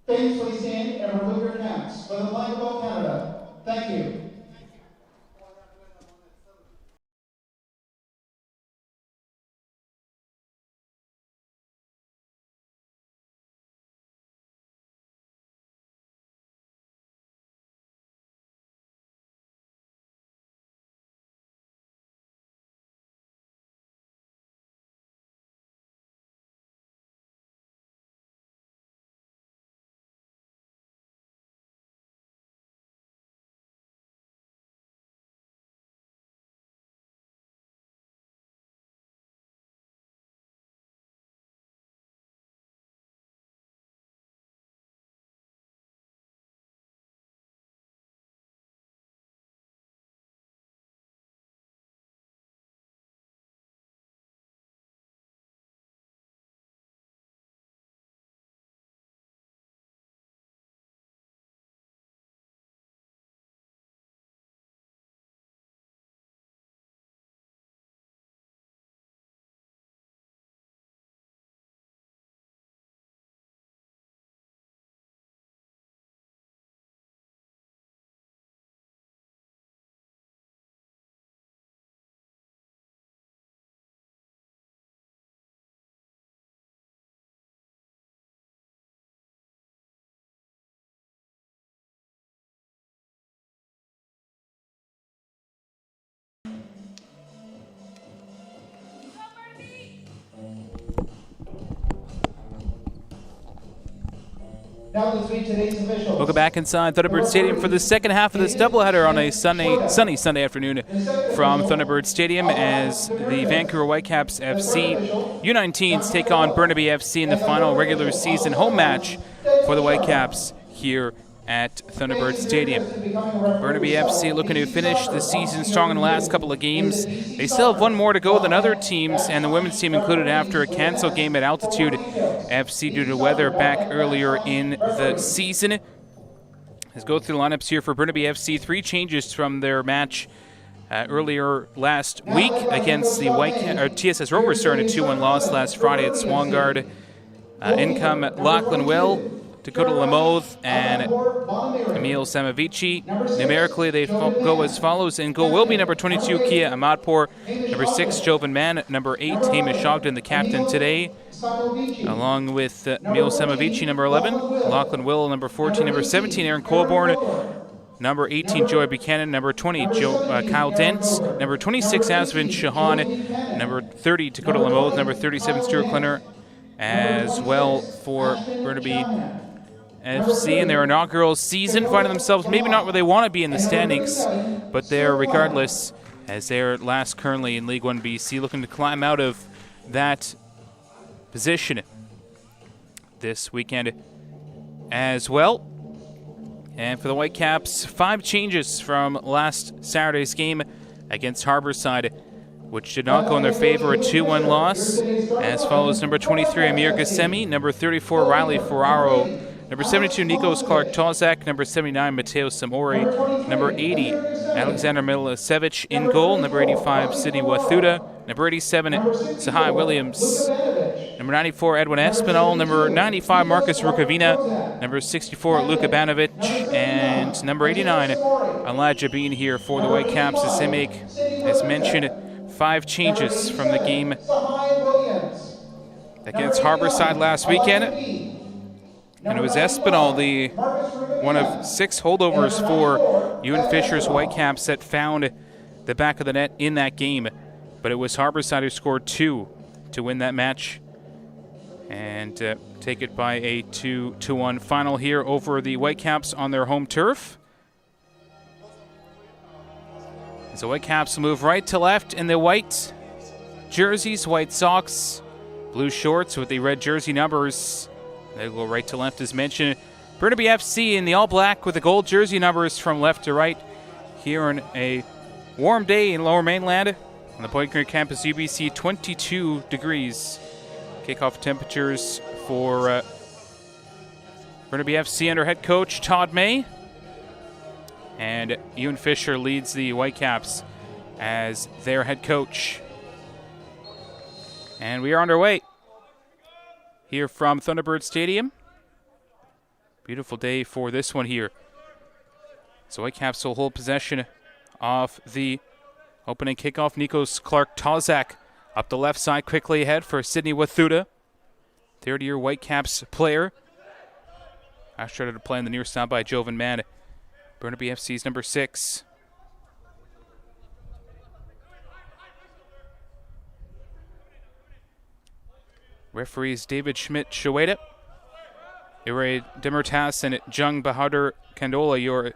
Please stand and remove your caps for the flag of Canada. Thank you. Welcome back inside Thunderbird Stadium for the second half of this doubleheader on a sunny Sunday afternoon from Thunderbird Stadium as the Vancouver Whitecaps FC U19s take on Burnaby FC in the final regular season home match for the Whitecaps here at Thunderbird Stadium. Burnaby FC looking to finish the season strong in the last couple of games. They still have one more to go than other teams, and the women's team included after a canceled game at Altitude FC due to weather back earlier in the season. Let's go through the lineups here for Burnaby FC. 3 changes from their match earlier last week against the TSS Rovers, starting a 2-1 loss last Friday at Swangard. In come Lachlan Will, Dakota Lamothe, and Emil Samavici. Numerically, they go as follows. In goal will be number 22, Kia Ahmadpour. Number 6, Jovan Mann. Number 8, Hamish Ogden, the captain today, along with Emil Samavici, number 11. Lachlan Will, number 14. Number 17, Aaron Colborne. Number 18, Joy Buchanan. Number 20, Kyle Dents. Number 26, Asvin Shahan. Number 30, Dakota Lamothe. Number 37, Stuart Klenner. As well for Burnaby FC in their inaugural season, finding themselves maybe not where they want to be in the standings, but they're regardless, as they're last currently in League 1 BC, looking to climb out of that position this weekend as well. And for the Whitecaps, 5 changes from last Saturday's game against Harborside, which did not go in their favor, a 2-1 loss. As follows: number 23, Amir Gassemi. Number 34, Riley Ferraro. Number 72, Nikos Clark-Tozak. Number 79, Mateo Samori. Number 80, Alexander Milosevic in goal. Number 85, Sidney Wathuda. Number 87, Sahai Williams. Number 94, Edwin Espinal. Number 95, Marcus Rukavina. Number 64, Luka Banovic. And number 89, Elijah Bean here for the Whitecaps as they make, as mentioned, 5 changes from the game against Harborside last weekend. And it was Espinal, the one of 6 holdovers for Ewan Fisher's Whitecaps, that found the back of the net in that game. But it was Harborside who scored 2 to win that match and take it by a 2-1 final here over the Whitecaps on their home turf. As the Whitecaps move right to left in the white jerseys, white socks, blue shorts with the red jersey numbers. They go right to left as mentioned. Burnaby FC in the all-black with the gold jersey numbers from left to right here on a warm day in Lower Mainland. On the Point Grey campus, UBC, 22 degrees. Kickoff temperatures for Burnaby FC under head coach Todd May. And Ewan Fisher leads the Whitecaps as their head coach. And we are underway here from Thunderbird Stadium. Beautiful day for this one here. So Whitecaps will hold possession of the opening kickoff. Nikos Clark-Tozak up the left side, quickly ahead for Sydney Wathuta, third-year Whitecaps player. I started to play on the near side by Jovan Mann, Burnaby FC's number 6. Referees David Schmidt-Shaweda, Ire Demirtas, and Jung Bahadur Kandola, your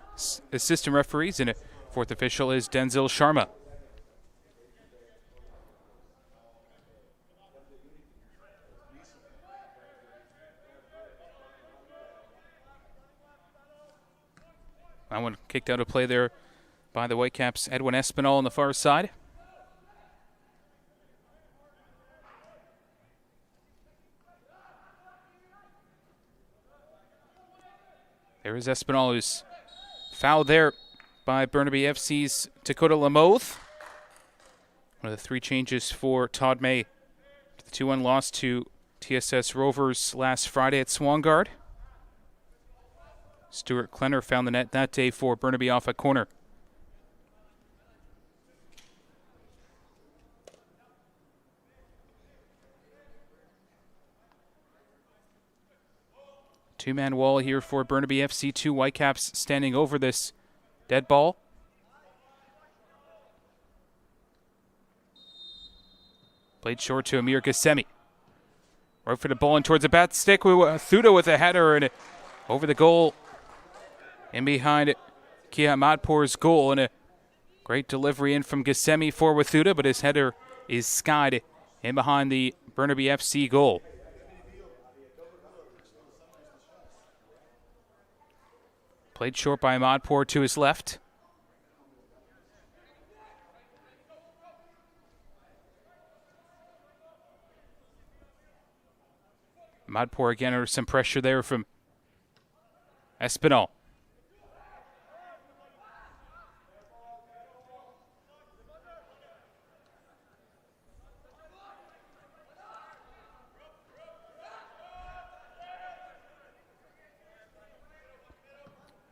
assistant referees, and fourth official is Denzil Sharma. That one kicked out of play there by the Whitecaps' Edwin Espinal on the far side. There is Espinal, who's fouled there by Burnaby FC's Dakota Lamoth. One of the 3 changes for Todd May. The 2-1 loss to TSS Rovers last Friday at Swangard. Stuart Klenner found the net that day for Burnaby off a corner. Two-man wall here for Burnaby FC. 2 Whitecaps standing over this dead ball. Played short to Amir Gassemi. Right for the ball in towards the bat stick. Thuda with a header and over the goal. In behind Kia Madpour's goal, and a great delivery in from Gassemi for Wathuta, but his header is skied in behind the Burnaby FC goal. Played short by Madpour to his left. Madpour again under some pressure there from Espinal.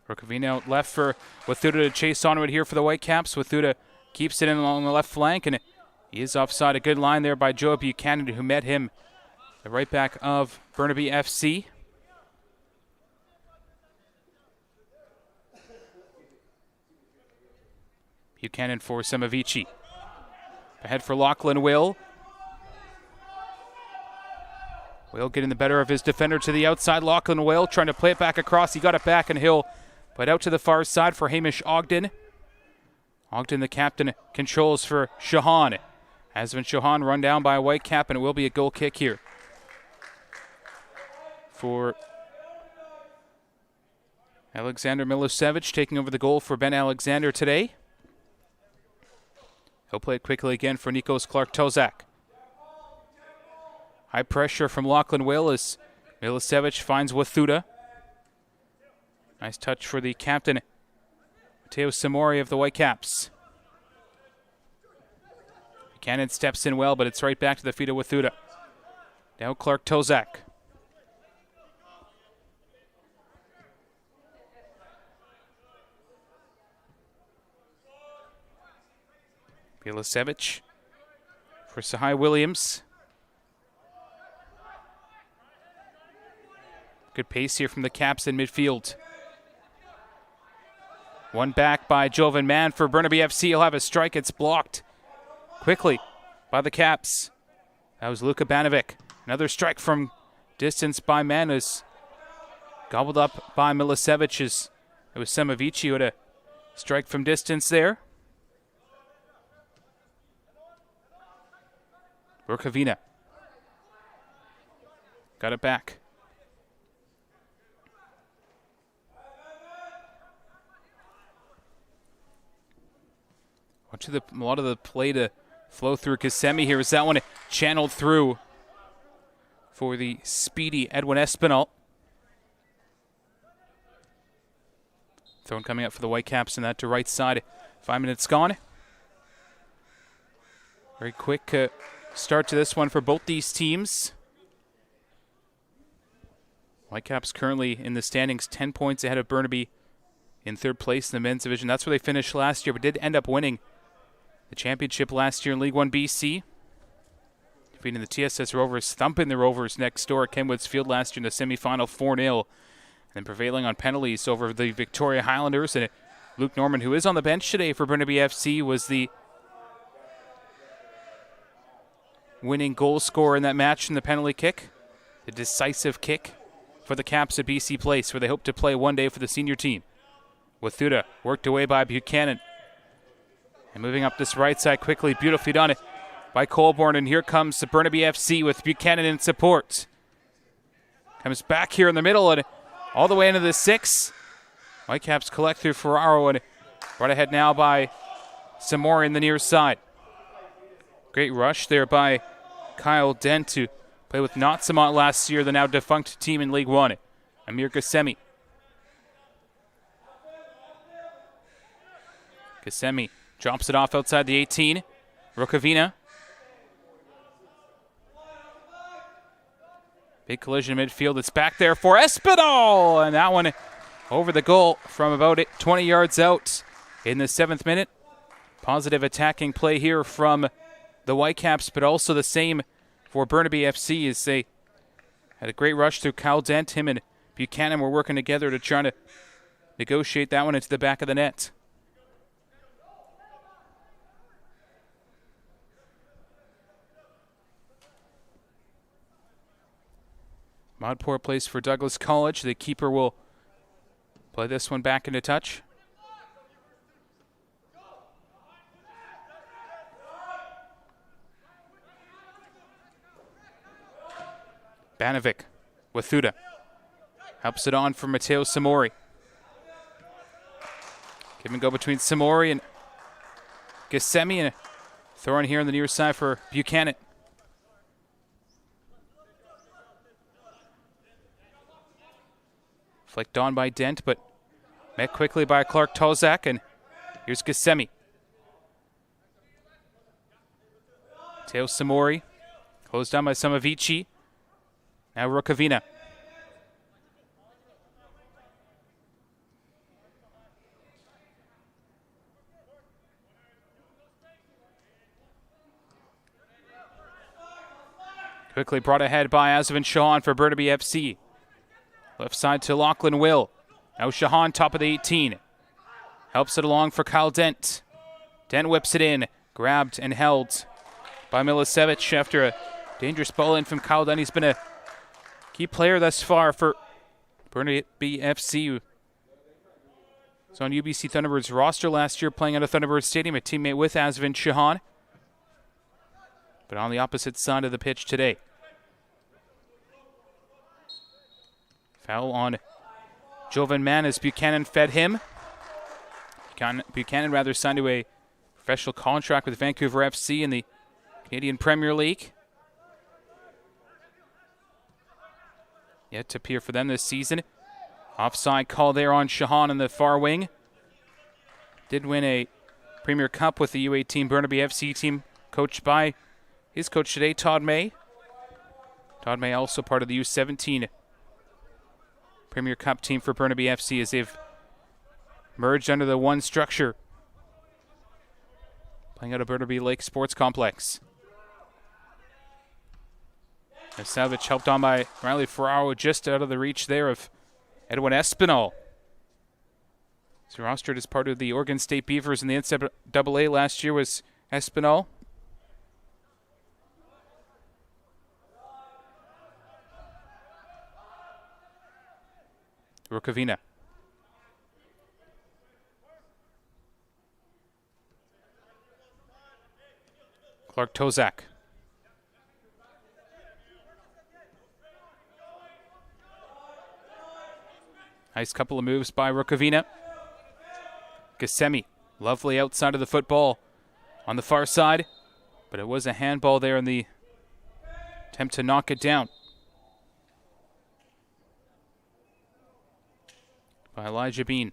Rukavina out left for Wathuta to chase onward here for the Whitecaps. Wathuta keeps it in along the left flank, and he is offside. A good line there by Joe Buchanan, who met him, the right back of Burnaby FC. Buchanan for Samavici. Ahead for Lachlan Will. Will getting the better of his defender to the outside. Lachlan Will trying to play it back across. He got it back, and he'll put out to the far side for Hamish Ogden. Ogden, the captain, controls for Shahan. Asvin Shahan run down by a Whitecap, and it will be a goal kick here for Alexander Milosevic, taking over the goal for Ben Alexander today. He'll play it quickly again for Nikos Clark-Tozak. High pressure from Lachlan Will as Milosevic finds Wathuta. Nice touch for the captain, Mateo Samori of the Whitecaps. Buchanan steps in well, but it's right back to the feet of Wathuta. Now Clark-Tozak. Milosevic for Sahai Williams. Good pace here from the Caps in midfield. One back by Jovan Mann for Burnaby FC. He'll have a strike. It's blocked quickly by the Caps. That was Luka Banovic. Another strike from distance by Mann is gobbled up by Milosevic. It was Samavici who had a strike from distance there. Rukavina got it back. A lot of the play to flow through Gassemi here. Is that one channeled through for the speedy Edwin Espinal. Thrown coming up for the Whitecaps and that to right side. 5 minutes gone. Very quick start to this one for both these teams. Whitecaps currently in the standings 10 points ahead of Burnaby in third place in the men's division. That's where they finished last year, but did end up winning the championship last year in League 1 BC. Defeating the TSS Rovers, thumping the Rovers next door at Kenwood's Field last year in the semifinal 4-0. And prevailing on penalties over the Victoria Highlanders. And Luke Norman, who is on the bench today for Burnaby FC, was the winning goal scorer in that match in the penalty kick. The decisive kick for the Caps at BC Place, where they hope to play one day for the senior team. Wathuda worked away by Buchanan. And moving up this right side quickly, beautifully done it by Colborne. And here comes the Burnaby FC with Buchanan in support. Comes back here in the middle and all the way into the 6. Whitecaps collect through Ferraro and brought ahead now by Samori in the near side. Great rush there by Kyle Dent to play with Notsamont last year, the now defunct team in League 1. Amir Gassemi. Gassemi drops it off outside the 18. Rukavina. Big collision in midfield. It's back there for Espinal. And that one over the goal from about 20 yards out in the 7th minute. Positive attacking play here from the Whitecaps, but also the same for Burnaby FC as they had a great rush through Kyle Dent. Him and Buchanan were working together to try to negotiate that one into the back of the net. Modport plays for Douglas College. The keeper will play this one back into touch. Banovic with Thuda. Helps it on for Matteo Samori. Give and go between Samori and Gassemi, and throw in here on the near side for Buchanan. Flicked on by Dent, but met quickly by Clark Tozak, and here's Gassemi. Matteo Samori, closed down by Samavici. Now Rukavina. Quickly brought ahead by Azavin Shahan for Burnaby FC. Left side to Lachlan Will. Now Shahan, top of the 18. Helps it along for Kyle Dent. Dent whips it in. Grabbed and held by Milicevic after a dangerous ball in from Kyle Dent. He's been a key player thus far for Burnaby FC. Was on UBC Thunderbird's roster last year, playing at a Thunderbird Stadium, a teammate with Azavin Shahan. But on the opposite side of the pitch today. Foul on Jovan Mann as Buchanan fed him. Buchanan rather signed to a professional contract with Vancouver FC in the Canadian Premier League. Yet to appear for them this season. Offside call there on Shahan in the far wing. Did win a Premier Cup with the U18 Burnaby FC team, coached by his coach today, Todd May. Todd May also part of the U17 Premier Cup team for Burnaby FC as they've merged under the one structure, playing out of Burnaby Lake Sports Complex. As Savage helped on by Riley Ferraro, just out of the reach there of Edwin Espinal. So rostered as part of the Oregon State Beavers in the NCAA last year was Espinal. Rukavina. Clark Tozak. Nice couple of moves by Rukavina. Gassemi, lovely outside of the football on the far side, but it was a handball there in the attempt to knock it down by Elijah Bean.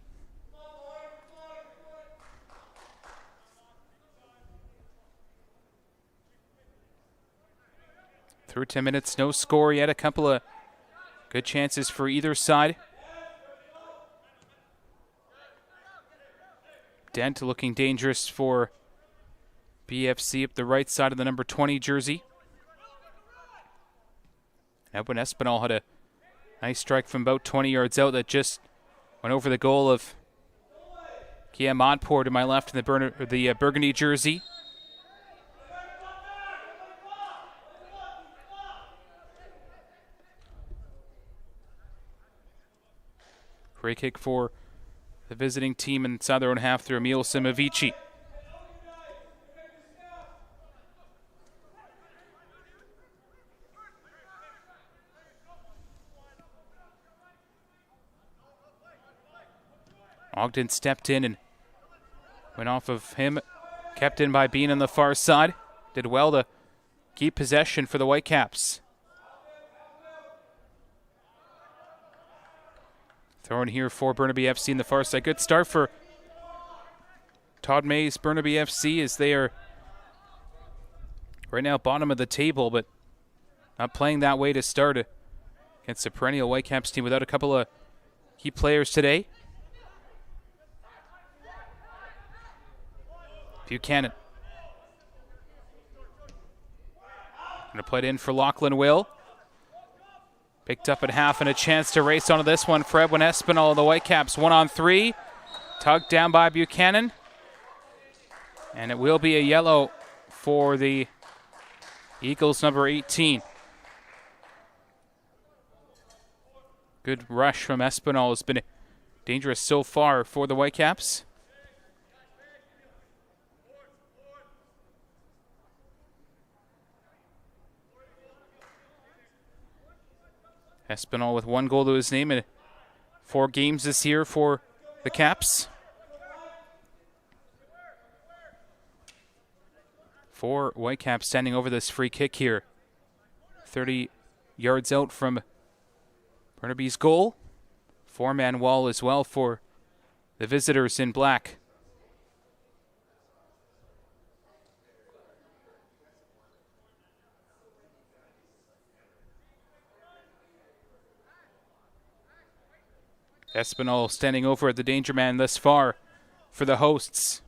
Through 10 minutes, no score yet. A couple of Good chances for either side. Dent looking dangerous for BFC up the right side of the number 20 jersey. Edwin Espinal had a nice strike from about 20 yards out that just went over the goal of Kia Montport to my left in the burgundy jersey. Free kick for the visiting team inside their own half through Emil Simovici. Ogden stepped in and went off of him. Kept in by Bean on the far side. Did well to keep possession for the Whitecaps. Thrown here for Burnaby FC in the far side. Good start for Todd May's Burnaby FC as they are right now bottom of the table, but not playing that way to start against a perennial Whitecaps team without a couple of key players today. Buchanan. Going to play it in for Lachlan Will. Picked up at half and a chance to race onto this one for Edwin Espinal of the Whitecaps. 1-on-3. Tugged down by Buchanan. And it will be a yellow for the Eagles, number 18. Good rush from Espinal has been dangerous so far for the Whitecaps. Espinal with 1 goal to his name in 4 games this year for the Caps. 4 Whitecaps standing over this free kick here. 30 yards out from Burnaby's goal. 4-man wall as well for the visitors in black. Espinal standing over at the danger man thus far for the hosts.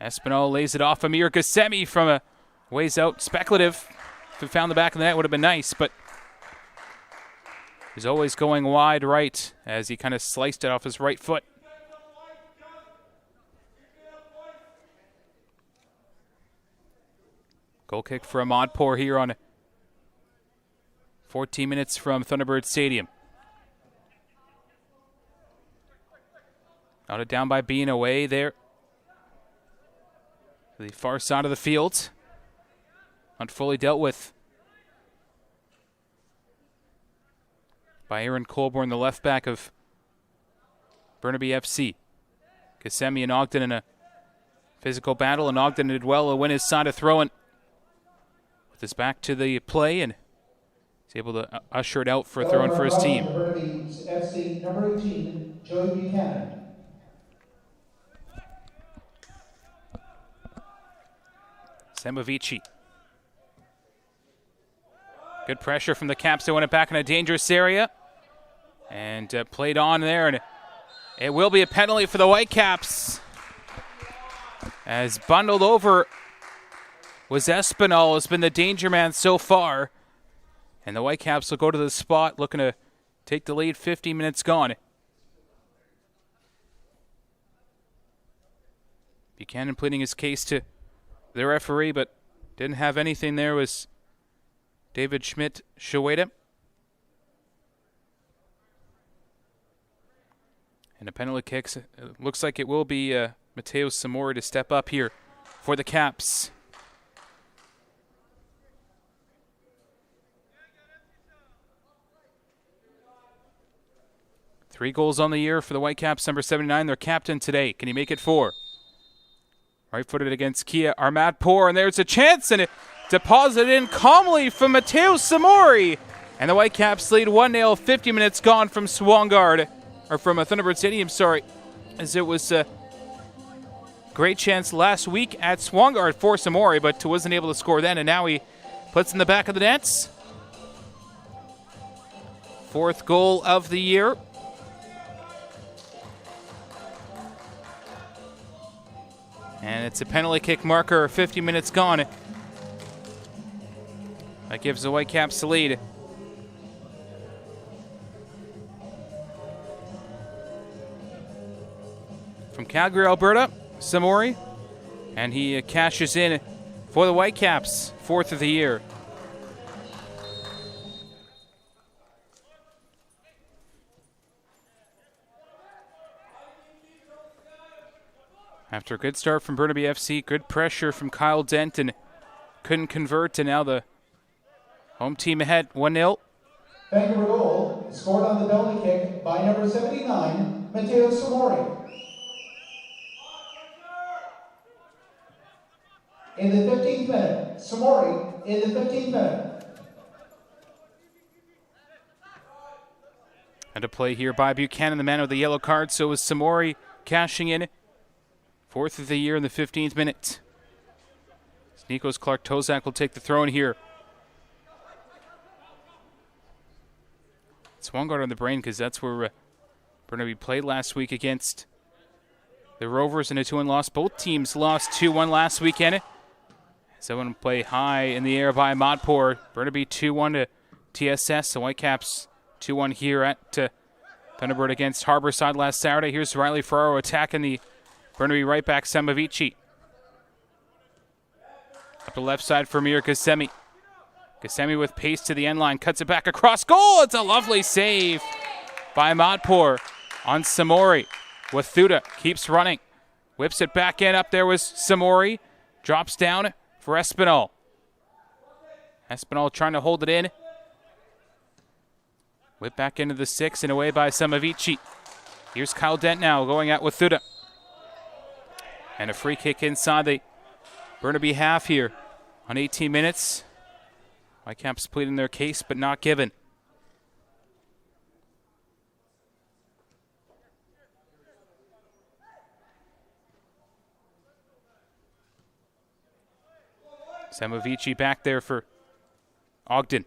Espinal lays it off Amir Gassemi from a ways out. Speculative. If it found the back of the net, would have been nice, but he's always going wide right as he kind of sliced it off his right foot. Goal kick for Ahmadpour here on 14 minutes from Thunderbird Stadium. Out it down by Bean away there. To the far side of the field. Not fully dealt with by Aaron Colborne, the left back of Burnaby FC. Gassemi and Ogden in a physical battle, and Ogden did well to win his side of throwing with his back to the play, and he's able to usher it out for a throw-in for his team. Burnaby FC, number 18, Joey Buchanan. Simovici. Good pressure from the Caps. They went it back in a dangerous area. And played on there. And it will be a penalty for the Whitecaps. As bundled over was Espinal, has been the danger man so far. And the Whitecaps will go to the spot looking to take the lead. 50 minutes gone. Buchanan pleading his case to the referee, but didn't have anything there, was David Schmidt-Shaweda. And a penalty kicks. It looks like it will be Mateo Samori to step up here for the Caps. Three goals on the year for the Whitecaps, number 79, their captain today. Can he make it 4? Right-footed against Kia Ahmadpour, and there's a chance, and it deposited in calmly from Mateo Samori. And the Whitecaps lead 1-0, 50 minutes gone from Swangard, or from Thunderbird Stadium, sorry, as it was a great chance last week at Swangard for Samori, but wasn't able to score then, and now he puts in the back of the nets. 4th goal of the year. And it's a penalty kick marker, 50 minutes gone. That gives the Whitecaps the lead. From Calgary, Alberta, Samori. And he cashes in for the Whitecaps, 4th of the year. After a good start from Burnaby FC, good pressure from Kyle Denton. Couldn't convert, and now the home team ahead, 1-0. Vancouver goal, scored on the penalty kick by number 79, Matteo Samori. In the 15th minute, Samori in the 15th minute. And a play here by Buchanan, the man with the yellow card, so was Samori cashing in. 4th of the year in the 15th minute. Nikos Clark-Tozak will take the throw in here. It's one guard on the brain because that's where Burnaby played last week against the Rovers in a 2-1 loss. Both teams lost 2-1 last weekend. Someone play high in the air by Modpur. Burnaby 2-1 to TSS. The Whitecaps 2-1 here at Thunderbird against Harborside last Saturday. Here's Riley Ferraro attacking the Burnaby right back, Samavici. Up the left side for Mir Kasemi. Kasemi with pace to the end line, cuts it back across goal. It's a lovely save by Modpur on Samori. Wathuta keeps running, whips it back in. Up there was Samori, drops down for Espinal. Espinal trying to hold it in. Whip back into the 6 and away by Samavici. Here's Kyle Dent now going at Wathuta. And a free kick inside the Burnaby half here on 18 minutes. Whitecaps pleading their case, but not given. Samavici back there for Ogden.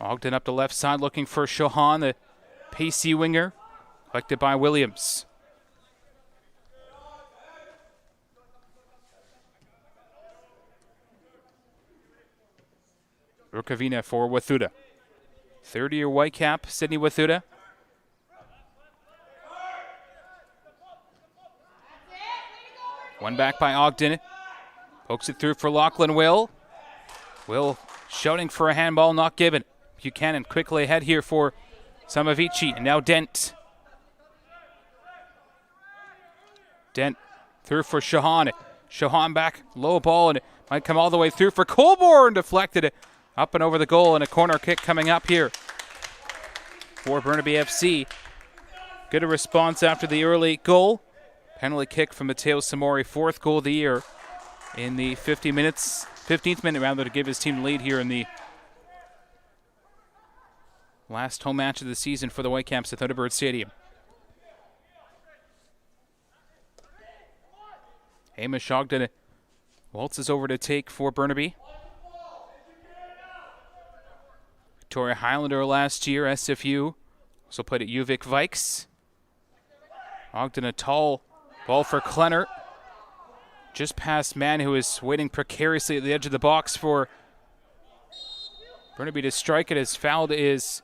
Ogden up the left side looking for Shohan, the pacey winger, collected by Williams. Rukavina for Wathuta. 30-year Whitecap, Sydney Wathuta. One back by Ogden. Pokes it through for Lachlan Will. Will shouting for a handball, not given. Buchanan quickly ahead here for Samavici, and now Dent. Dent through for Shahan. Shahan back, low ball, and it might come all the way through for Colborne. Deflected up and over the goal, and a corner kick coming up here for Burnaby FC. Good response after the early goal. Penalty kick from Matteo Samori, 4th goal of the year in the 15th minute rather, to give his team the lead here in the last home match of the season for the Whitecaps at Thunderbird Stadium. Hamish Ogden waltzes over to take for Burnaby. Victoria Highlander last year, SFU. Also played at UVic Vikes. Ogden a tall ball for Klenner. Just past man who is waiting precariously at the edge of the box for Burnaby to strike it. As fouled is,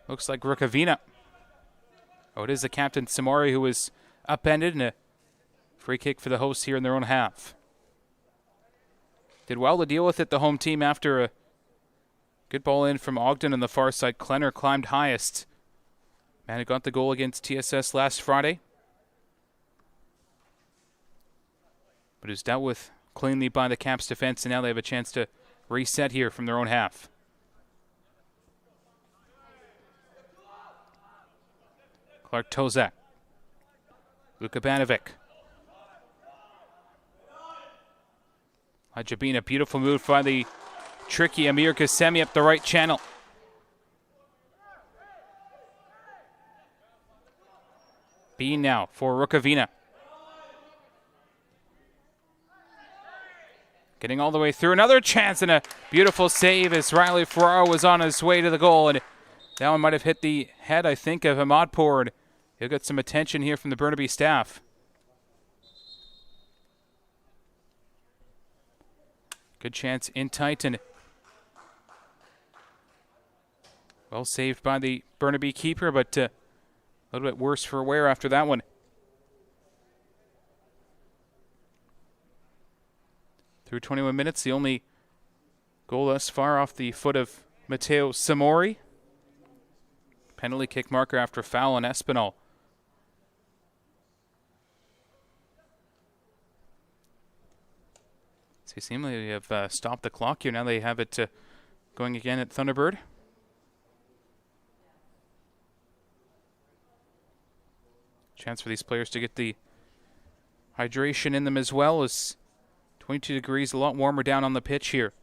looks like Rukavina. Oh, it is the captain, Samori, who was upended, and a free kick for the hosts here in their own half. Did well to deal with it, the home team, after a good ball in from Ogden on the far side. Klenner climbed highest. Man who got the goal against TSS last Friday, but is dealt with cleanly by the Caps defense, and now they have a chance to reset here from their own half. Clark-Tozak. Luka Banovic. Ajabin, a beautiful move by the tricky Amir Kasemi up the right channel. Bean now for Rukavina. Getting all the way through. Another chance and a beautiful save as Riley Ferraro was on his way to the goal. And that one might have hit the head, I think, of Amadpour. And he'll get some attention here from the Burnaby staff. Good chance in tight and well saved by the Burnaby keeper, but a little bit worse for wear after that one. Through 21 minutes, the only goal thus far off the foot of Matteo Samori. Penalty kick marker after foul on Espinal. So they seem like they have stopped the clock here. Now they have it going again at Thunderbird. Chance for these players to get the hydration in them as well. As 22 degrees, a lot warmer down on the pitch here.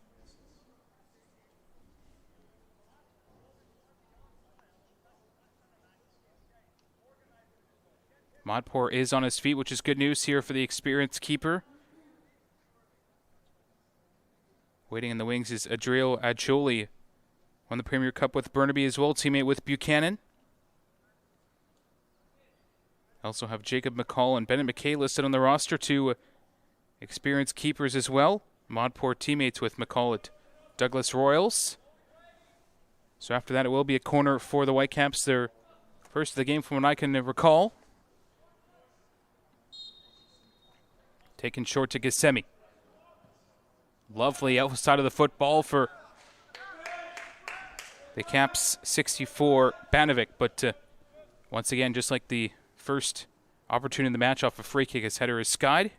Modpour is on his feet, which is good news here for the experienced keeper. Waiting in the wings is Adriel Adjoli. Won the Premier Cup with Burnaby as well, teammate with Buchanan. Also have Jacob McCall and Bennett McKay listed on the roster, two experienced keepers as well. Modpour teammates with McCall at Douglas Royals. So after that, it will be a corner for the Whitecaps. Their first of the game from what I can recall. Taken short to Gissemi. Lovely outside of the football for the Caps 64 Banovic, but once again, just like the first opportunity in the match off a free kick, his header is skied.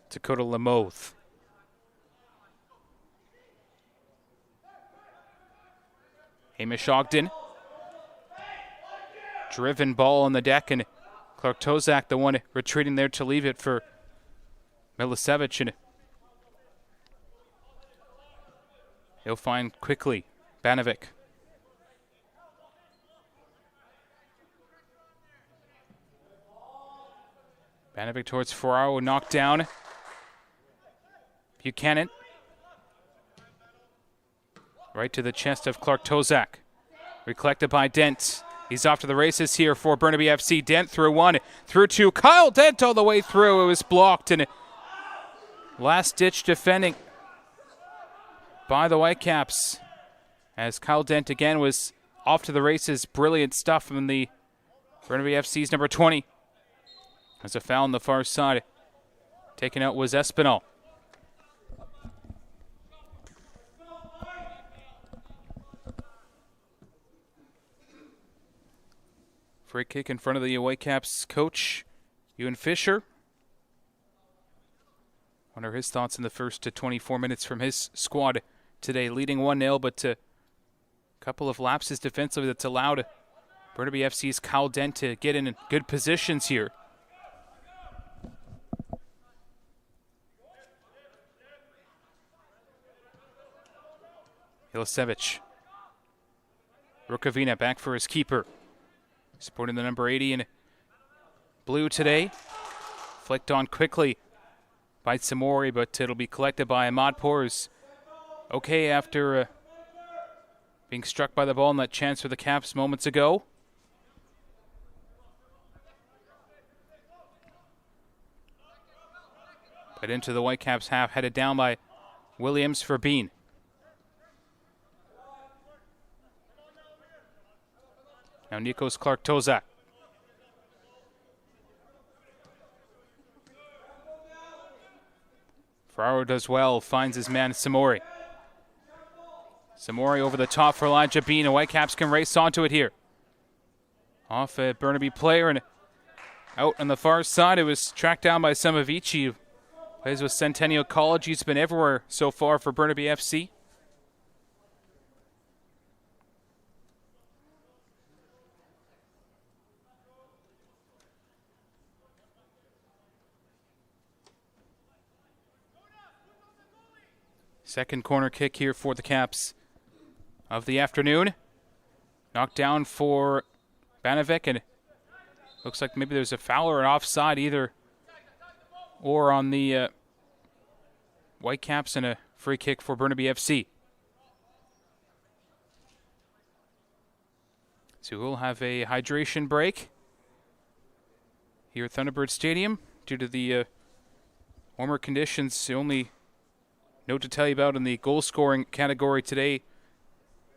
Dakota Lamothe. Hamish Ogden. Driven ball on the deck, and Clark Tozak, the one retreating there to leave it for Milicevic. And he'll find quickly Banovic. Banovic towards Ferraro, knocked down. Buchanan. Right to the chest of Clark Tozak. Recollected by Dent. He's off to the races here for Burnaby FC. Dent through one, through two. Kyle Dent all the way through. It was blocked, and last-ditch defending by the Whitecaps as Kyle Dent again was off to the races. Brilliant stuff from the Burnaby FC's number 20. There's a foul on the far side. Taken out was Espinal. Free kick in front of the Whitecaps coach, Ewan Fisher. Wonder his thoughts in the first 24 minutes from his squad today, leading 1-0, but a couple of lapses defensively that's allowed Burnaby FC's Kyle Dent to get in good positions here. Milicevic. Rukavina back for his keeper. Sporting the number 80 in blue today. Flicked on quickly by Samori, but it'll be collected by Amadpour. Who's okay after being struck by the ball in that chance for the Caps moments ago. But into the Whitecaps half, headed down by Williams for Bean. Now Nikos Clark Tozak. Ferraro does well, finds his man Samori. Samori over the top for Elijah Bean, and Whitecaps can race onto it here. Off a Burnaby player, and out on the far side, it was tracked down by Samavici, who plays with Centennial College. He's been everywhere so far for Burnaby FC. Second corner kick here for the Caps of the afternoon. Knocked down for Banovic, and Looks like maybe there's a foul or an offside either, or on the Whitecaps, and a free kick for Burnaby FC. So we'll have a hydration break here at Thunderbird Stadium due to the warmer conditions. The only note to tell you about in the goal-scoring category today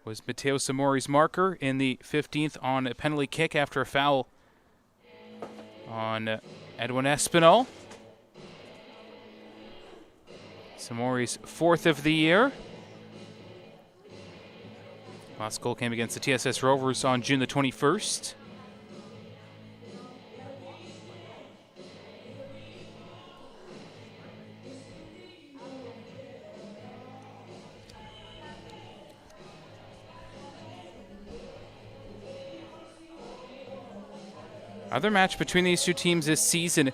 was Matteo Samori's marker in the 15th on a penalty kick after a foul on Edwin Espinal. Samori's 4th of the year. Last goal came against the TSS Rovers on June the 21st. Other match between these two teams this season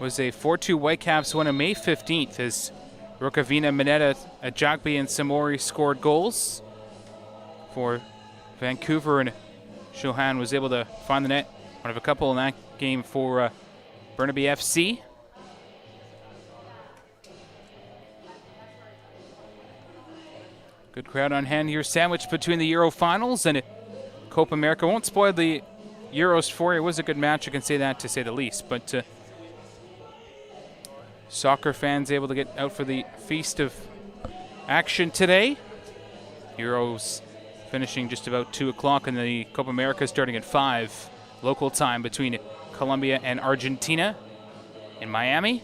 was a 4-2 Whitecaps win on May 15th as Rukavina, Mineta, Ajagbe, and Samori scored goals for Vancouver, and Shohan was able to find the net, one of a couple in that game for Burnaby FC. Good crowd on hand here, sandwiched between the Euro finals and Copa America. Won't spoil the Euros for you. It was a good match, I can say that to say the least, but soccer fans able to get out for the feast of action today. Euros finishing just about 2 o'clock, and the Copa America starting at 5 local time between Colombia and Argentina in Miami.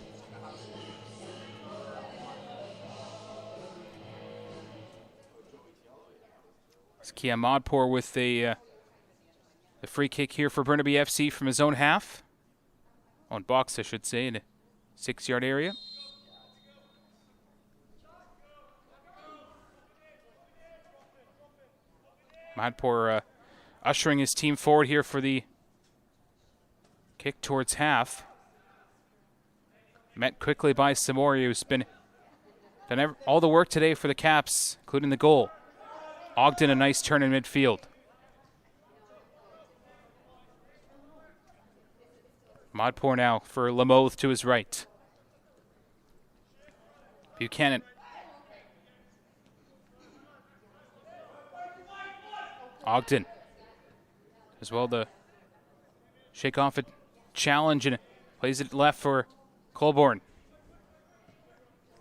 It's Kia Modpour with the free kick here for Burnaby FC from his own half. On box, I should say, in a 6-yard area. Modpour ushering his team forward here for the kick towards half. Met quickly by Samori, who's been done all the work today for the Caps, including the goal. Ogden, a nice turn in midfield. Modpour now for Lamothe to his right. Buchanan. Ogden as well to shake off a challenge and plays it left for Colborne.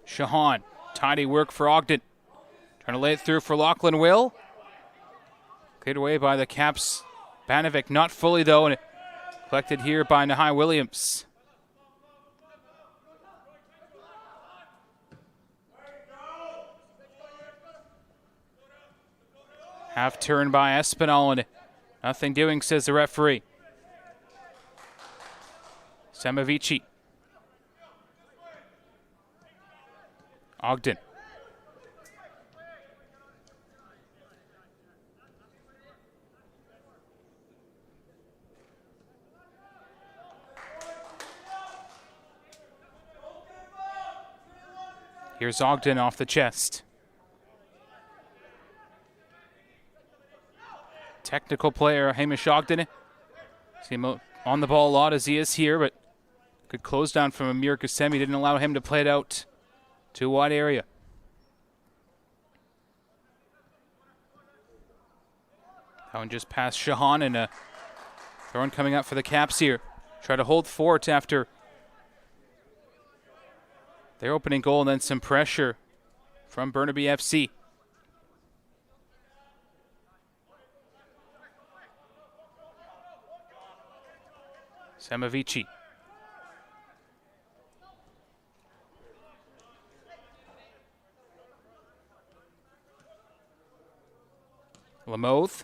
Shahan, tidy work for Ogden. Trying to lay it through for Lachlan Will. Cleared away by the Caps. Banovic, not fully though, and collected here by Nahai Williams. Half turn by Espinal, and nothing doing, says the referee. Samavici. Ogden. Here's Ogden off the chest. Technical player, Hamish Ogden. See him on the ball a lot as he is here, but good close down from Amir Qasemi. Didn't allow him to play it out to a wide area. That one just past Shahan, and a throw in coming up for the Caps here. Try to hold fort after their opening goal, and then some pressure from Burnaby FC. Samavici. Lamothe.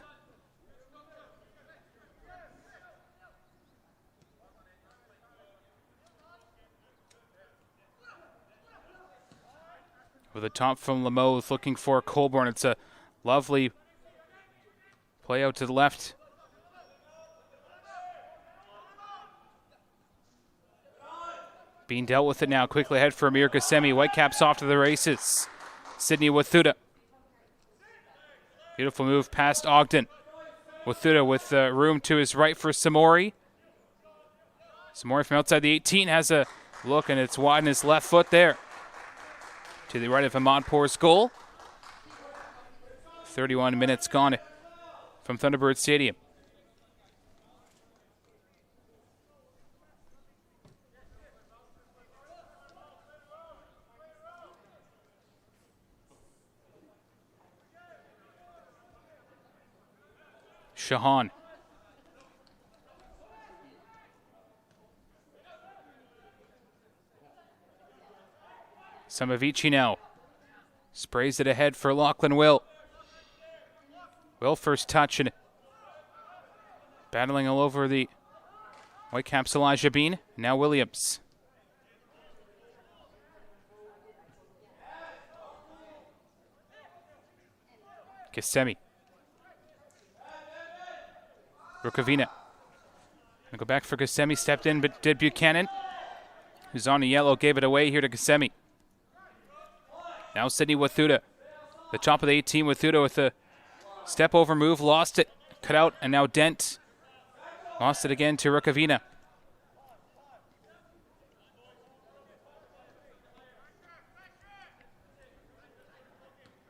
With a top from Lamothe looking for Colborne. It's a lovely play out to the left. Being dealt with it now. Quickly ahead for Amir Qasemi. Whitecaps off to the races. Sydney Wathuda. Beautiful move past Ogden. Wathuda with room to his right for Samori. Samori from outside the 18 has a look, and it's wide in his left foot there. To the right of Ahmadpour's goal. 31 minutes gone from Thunderbird Stadium. Shahan. Samavici now. Sprays it ahead for Lachlan Will. Will first touch and battling all over the Whitecaps Elijah Bean. Now Williams. Kissimmee. Rukavina. Gonna go back for Kissimmee. Stepped in, but did Buchanan, who's on the yellow, gave it away here to Kissimmee. Now Sidney Wathuda. The top of the 18, Wathuda with a step over move, lost it, cut out, and now Dent. Lost it again to Rukavina.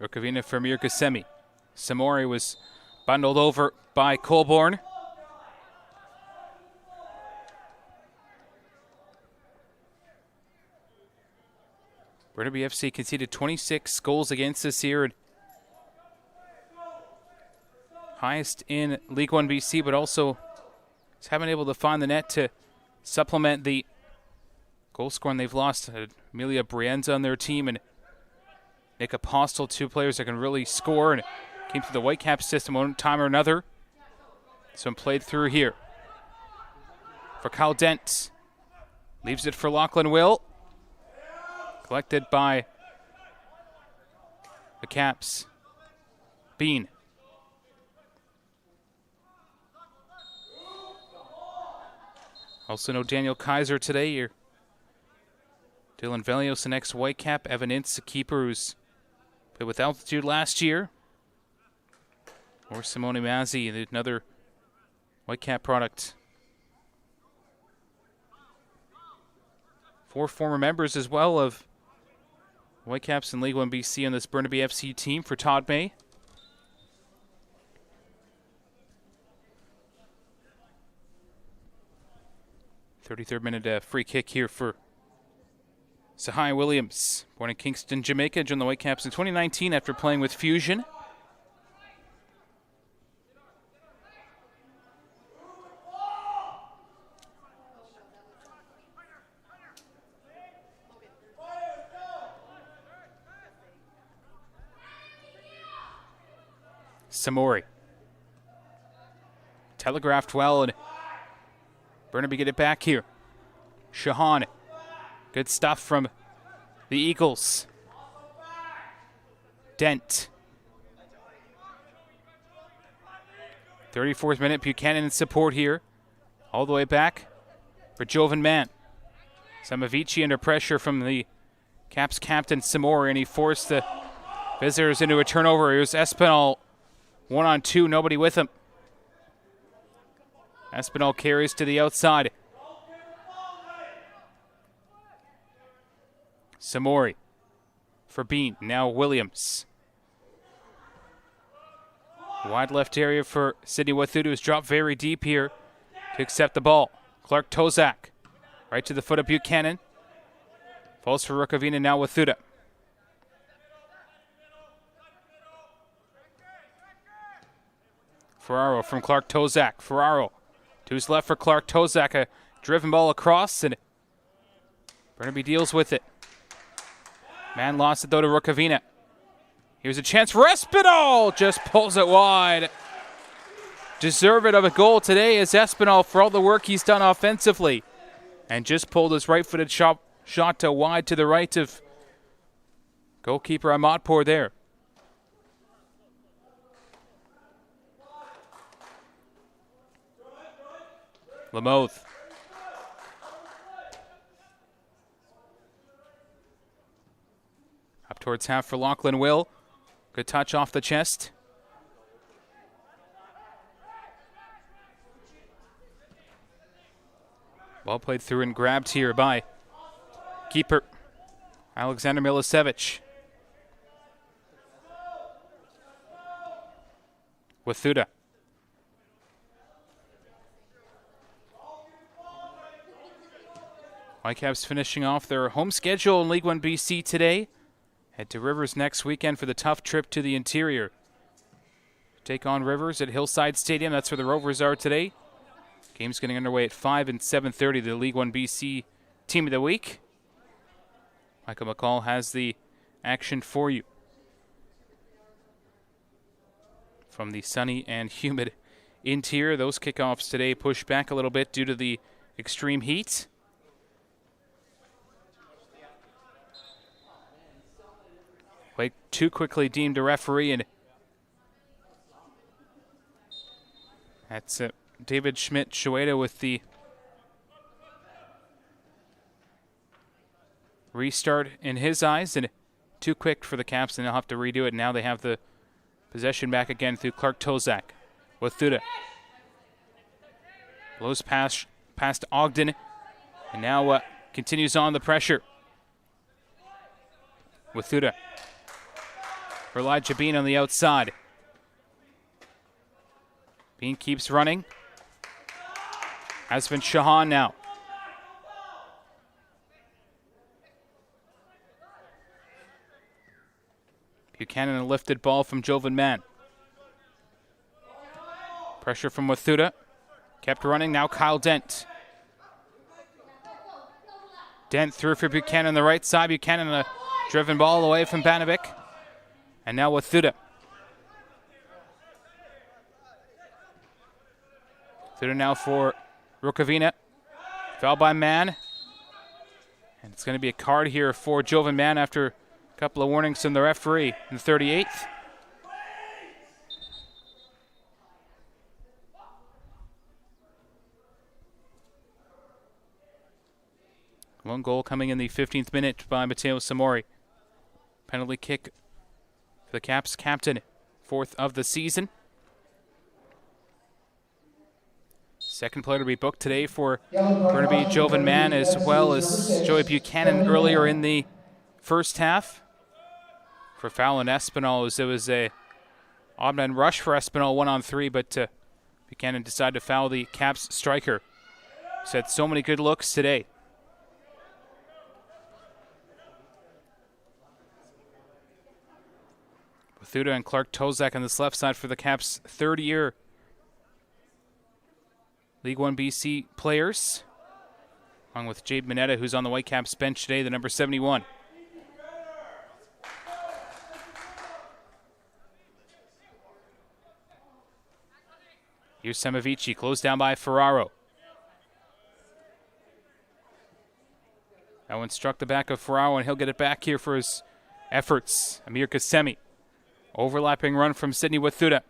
Rukavina for Mir Kissimmee. Samori was bundled over by Colborne. Burnaby FC conceded 26 goals against this year. Highest in League 1 BC, but also haven't been able to find the net to supplement the goal scoring they've lost. Amelia Brienza on their team and Nick Apostle, two players that can really score and came through the Whitecaps system one time or another. Some played through here. For Kyle Dent. Leaves it for Lachlan Will. Collected by the Caps. Bean. Also no Daniel Kaiser today. Here. Dylan Velios, the next Whitecap. Evan Ince, the keeper who's played with altitude last year. Or Simone Mazzi, another Whitecap product. 4 former members as well of Whitecaps and League 1 BC on this Burnaby FC team for Todd May. .33rd minute free kick here for Sahai Williams. Born in Kingston, Jamaica, joined the Whitecaps in 2019 after playing with Fusion. Samori. Telegraphed well, and Burnaby get it back here. Shahan. Good stuff from the Eagles. Dent. 34th minute, Buchanan in support here. All the way back for Jovan Mann. Samavici under pressure from the Caps captain Samori, and he forced the visitors into a turnover. It was Espinal 1-on-2, nobody with him. Espinal carries to the outside. Samori for Bean. Now Williams. Wide left area for Sidney Wathuda, who's dropped very deep here to accept the ball. Clark Tozak. Right to the foot of Buchanan. Falls for Rukavina, now Wathuda. Ferraro from Clark Tozak. Ferraro to his left for Clark Tozak. A driven ball across, and Burnaby deals with it. Man lost it though to Rukavina. Here's a chance for Espinal. Just pulls it wide. Deserve it of a goal today is Espinal for all the work he's done offensively. And just pulled his right-footed shot to wide to the right of goalkeeper Ahmadpour there. Lamothe. Up towards half for Lachlan Will. Good touch off the chest. Ball played through and grabbed here by keeper Alexander Milicevic. Wathuda. Whitecaps finishing off their home schedule in League 1 BC today. Head to Rivers next weekend for the tough trip to the interior. Take on Rivers at Hillside Stadium. That's where the Rovers are today. Game's getting underway at 5 and 7:30. The League 1 BC Team of the Week. Michael McCall has the action for you. From the sunny and humid interior, those kickoffs today pushed back a little bit due to the extreme heat. Way too quickly deemed a referee, and that's David Schmidt-Shueda with the restart in his eyes, and too quick for the Caps, and they'll have to redo it. Now they have the possession back again through Clark Tozak. Wathuda blows past Ogden, and now continues on the pressure. Wathuda for Elijah Bean on the outside. Bean keeps running. Asvin Shahan now. Buchanan, a lifted ball from Jovan Mann. Pressure from Wathuda. Kept running, now Kyle Dent. Dent through for Buchanan on the right side. Buchanan, a driven ball away from Banovic. And now Wathuda. Wathuda now for Rukavina. Foul by Mann. And it's going to be a card here for Jovan Mann after a couple of warnings from the referee in the 38th. One goal coming in the 15th minute by Matteo Samori. Penalty kick for the Caps captain, 4th of the season. Second player to be booked today for Burnaby, Jovan Mann, as well as Joey Buchanan earlier in the first half. For foul in Espinal, it was a odd man rush for Espinal, 1-on-3, but Buchanan decided to foul the Caps striker. He's had so many good looks today. Wathuda and Clark Tozak on this left side for the Caps' third-year League 1 BC players, along with Jade Mineta, who's on the Whitecaps bench today, the number 71. Here's Semavici, closed down by Ferraro. That one struck the back of Ferraro, and he'll get it back here for his efforts. Amir Kasemi. Overlapping run from Sidney Wathuda.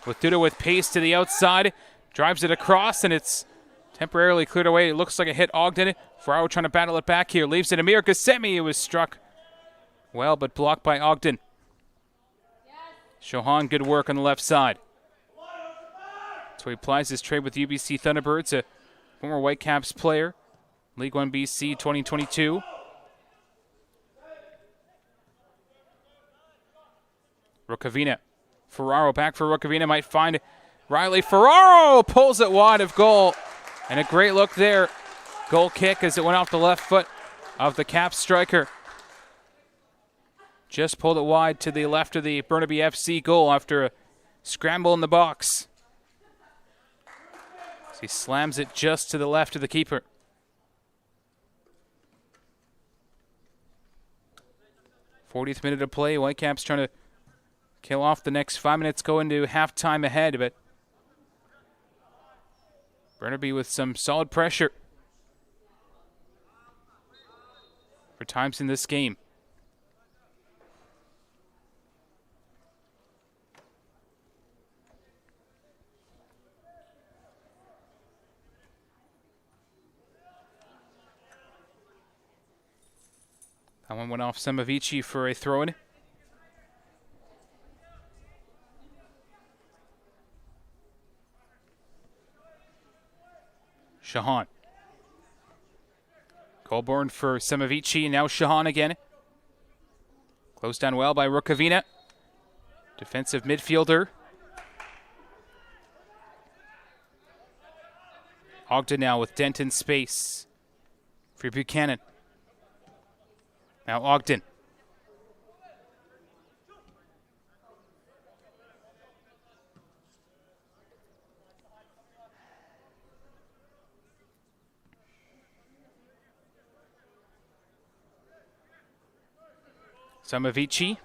Wathuda with pace to the outside. Drives it across, and it's temporarily cleared away. It looks like it hit Ogden. Ferraro trying to battle it back here. Leaves it Amir Kasemi. It was struck well, but blocked by Ogden. Shohan, good work on the left side. So he applies his trade with UBC Thunderbirds, a former Whitecaps player. League 1 BC 2022. Rukavina. Ferraro back for Rukavina. Might find Riley. Ferraro pulls it wide of goal. And a great look there. Goal kick as it went off the left foot of the Caps striker. Just pulled it wide to the left of the Burnaby FC goal after a scramble in the box. So he slams it just to the left of the keeper. '40th minute of play. Whitecaps trying to kill off the next 5 minutes, go into halftime ahead, but Burnaby with some solid pressure for times in this game. That one went off Semavici for a throw-in. Shahan. Colborne for Semavici, and now Shahan again. Closed down well by Rukavina. Defensive midfielder. Ogden now with Dent in space for Buchanan. Now Ogden. Samavici.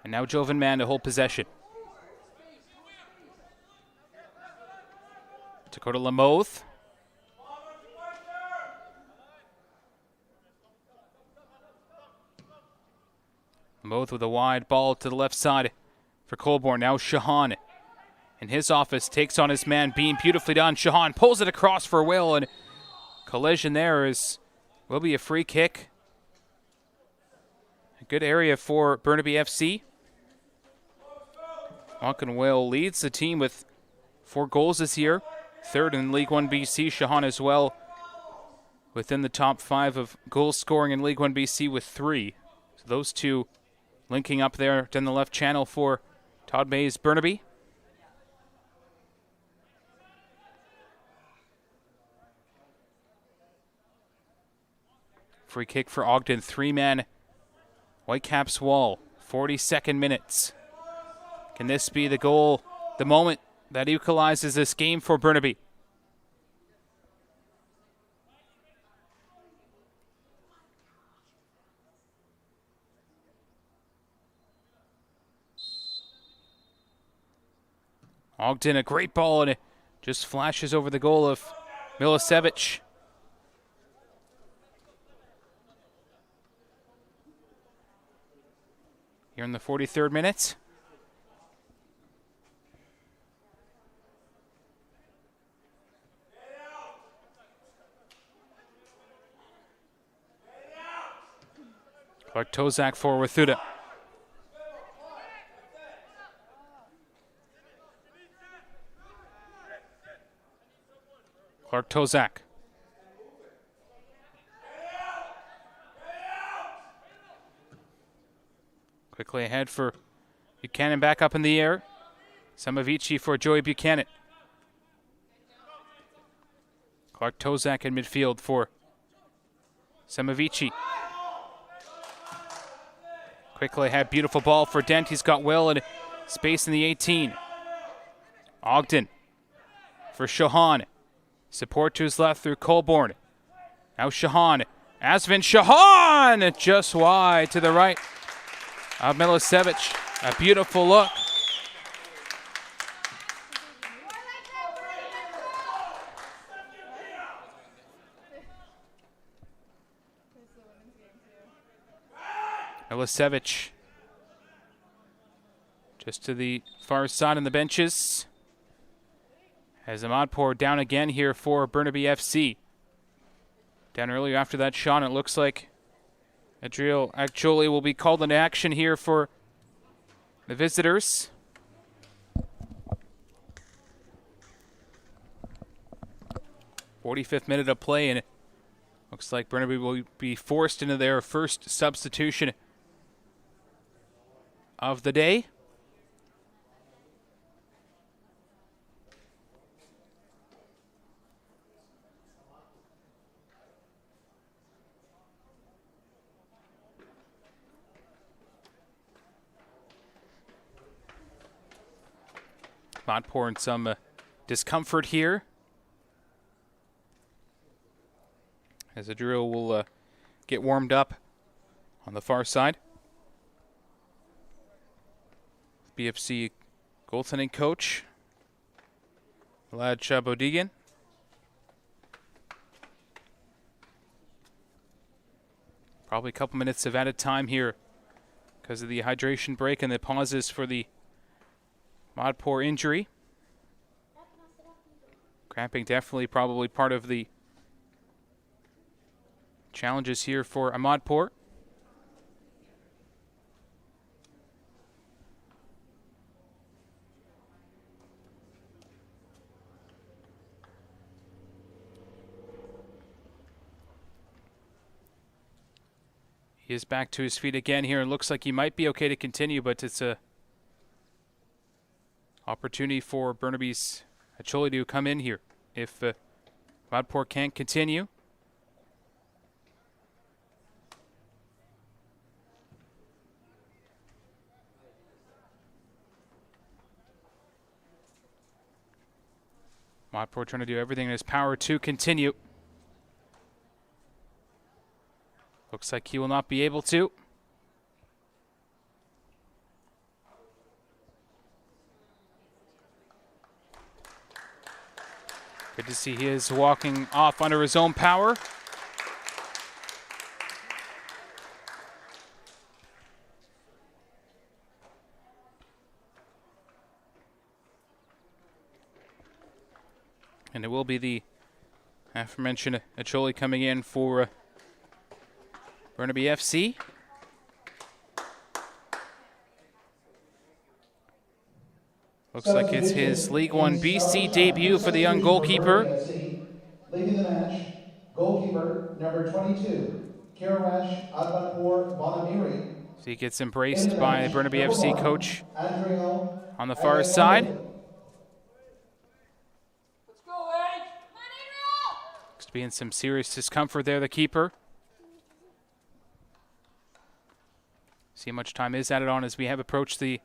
And now Jovan Mann to hold possession. Dakota Lamoth. Lamoth with a wide ball to the left side for Colborne. Now Shahan in his office takes on his man Bean. Beautifully done. Shahan pulls it across for Will, and collision there will be a free kick. A good area for Burnaby FC. Malkin Will leads the team with 4 goals this year. Third in League 1 BC. Shahan as well within the top 5 of goals scoring in League 1 BC with 3. So those two linking up there down the left channel for Todd May's Burnaby. Free kick for Ogden. 3-man Whitecaps wall. 42nd minutes. Can this be the goal, the moment that equalizes this game for Burnaby? Ogden, a great ball, and it just flashes over the goal of Milicevic. Here in the 43rd minute. Clark Tozak for Wathuda. Clark Tozak. Quickly ahead for Buchanan, back up in the air. Samavici for Joey Buchanan. Clark Tozak in midfield for Samavici. Quickly ahead, beautiful ball for Dent. He's got Will and space in the 18. Ogden for Shahan. Support to his left through Colborne. Now Shahan. Asvin Shahan just wide to the right of Milicevic. A beautiful look. Milicevic just to the far side on the benches. As Ahmadpour down again here for Burnaby FC. Down earlier after that shot, it looks like Adriel actually will be called into action here for the visitors. "45th minute of play, and it looks like Burnaby will be forced into their first substitution of the day. Ahmadpour in some discomfort here, as the drill will get warmed up on the far side. BFC goaltending coach Vlad Chabodigan. Probably a couple minutes of added time here because of the hydration break and the pauses for the Ahmadpour injury. Cramping definitely probably part of the challenges here for Ahmadpour. He is back to his feet again here and looks like he might be okay to continue, but it's a opportunity for Burnaby's Acholi to come in here if Rodport can't continue. Rodport trying to do everything in his power to continue. Looks like he will not be able to. Good to see he is walking off under his own power. And it will be the aforementioned Acholi coming in for Burnaby FC. Looks like it's his League 1 BC debut for the young goalkeeper. Leading the match, goalkeeper number 22, Karash Advanpur Bonamiri. So he gets embraced by Burnaby FC coach on the far side. Looks to be in some serious discomfort there, the keeper. See how much time is added on as we have approached the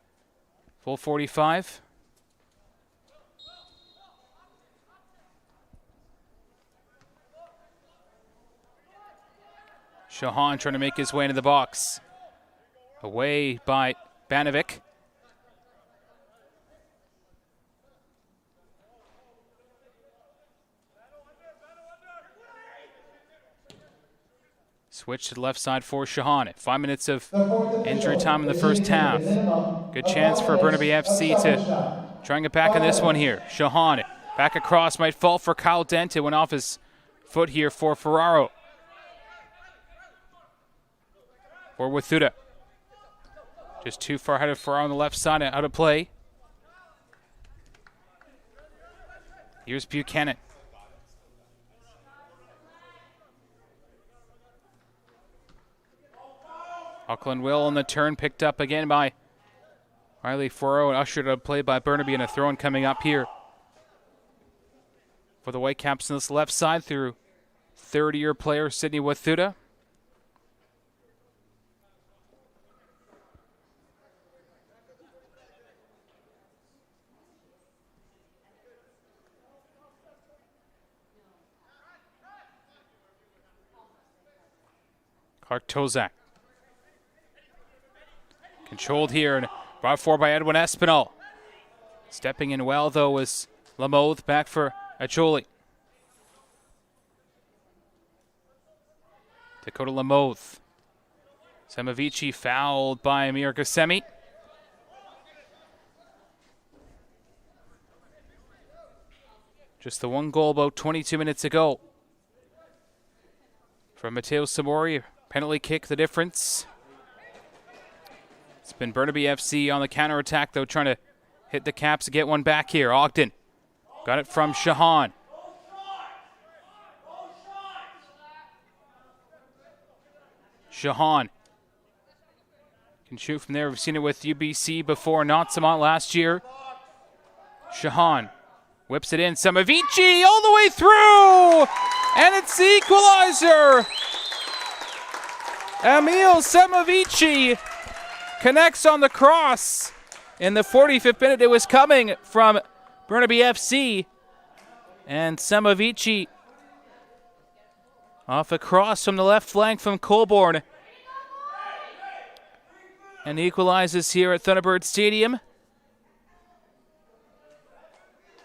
full 45. Shahan trying to make his way into the box. Away by Banovic. Switch to the left side for Shahan. 5 minutes of injury time in the first half. Good chance for Burnaby FC to try and get back in this one here. Shahan back across, might fall for Kyle Dent. It went off his foot here for Ferraro. Or Wathuda. Just too far ahead of Ferraro on the left side, out of play. Here's Buchanan. Auckland Will on the turn, picked up again by Riley Ferraro and ushered out of play by Burnaby, and a throw-in coming up here for the Whitecaps on this left side through third-year player Sidney Wathuda. Clark Tozak. Controlled here and brought forward by Edwin Espinal. Stepping in well, though, was Lamothe back for Acholi. Dakota Lamothe. Semavici fouled by Amir Gassemi. Just the one goal about 22 minutes ago from Matteo Samori. Penalty kick, the difference. It's been Burnaby FC on the counterattack, though, trying to hit the Caps to get one back here. Ogden got it from Shahan. Shahan can shoot from there. We've seen it with UBC before, Notsamont last year. Shahan whips it in. Semavici all the way through! And it's the equalizer! Emil Semavici connects on the cross. In the 45th minute, it was coming from Burnaby FC. And Semavici off a cross from the left flank from Colborne. And equalizes here at Thunderbird Stadium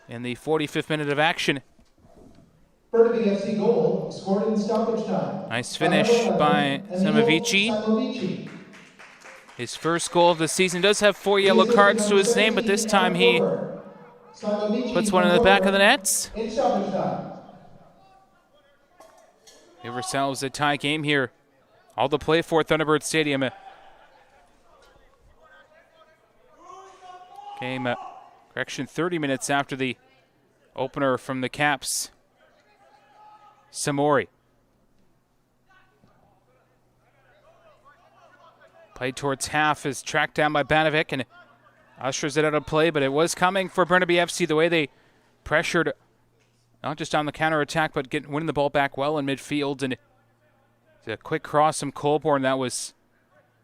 in the 45th minute of action. Burnaby FC goal scored in stoppage time. Nice finish by Semavici. His first goal of the season. Does have 4 yellow cards to his name, but this time he puts one in the back of the nets. Give ourselves a tie game here. All to play for Thunderbird Stadium. Game, correction, 30 minutes after the opener from the Caps. Samori. Played towards half, is tracked down by Banovic and ushers it out of play, but it was coming for Burnaby FC the way they pressured, not just on the counter-attack, but winning the ball back well in midfield. And a quick cross from Colborne. That was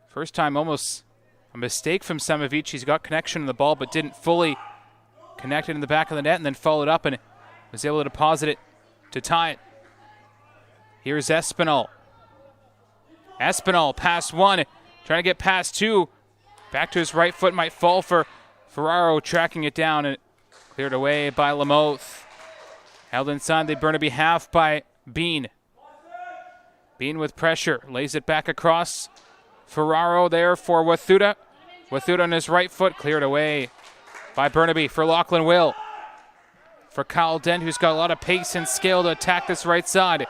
first time almost a mistake from Samovic. He's got connection in the ball, but didn't fully connect it in the back of the net, and then followed up and was able to deposit it to tie it. Here's Espinal. Espinal, pass one, trying to get past two. Back to his right foot, might fall for Ferraro, tracking it down, and cleared away by Lamoth. Held inside the Burnaby half by Bean. Bean with pressure, lays it back across. Ferraro there for Wathuta. Wathuta on his right foot, cleared away by Burnaby for Lachlan Will. For Kyle Dent, who's got a lot of pace and skill to attack this right side.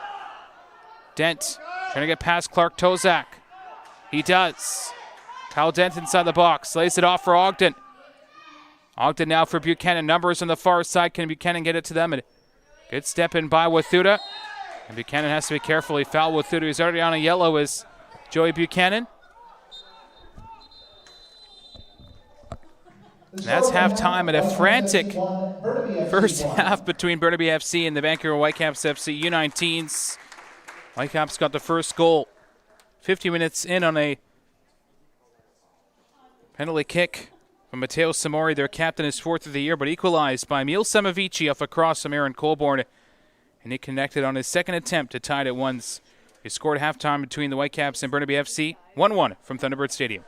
Dent trying to get past Clark Tozak. He does. Kyle Dent inside the box, lays it off for Ogden. Ogden now for Buchanan. Numbers on the far side. Can Buchanan get it to them? And good step in by Wathuta. And Buchanan has to be careful. He fouled Wathuta. He's already on a yellow as Joey Buchanan. And that's halftime at a frantic first half between Burnaby FC and the Vancouver Whitecaps FC U19s. Whitecaps got the first goal 50 minutes in on a penalty kick from Matteo Samori, their captain, his fourth of the year, but equalized by Emil Samovici off a cross from Aaron Colborne. And he connected on his second attempt to tie it at once. He scored halftime between the Whitecaps and Burnaby FC, 1-1 from Thunderbird Stadium.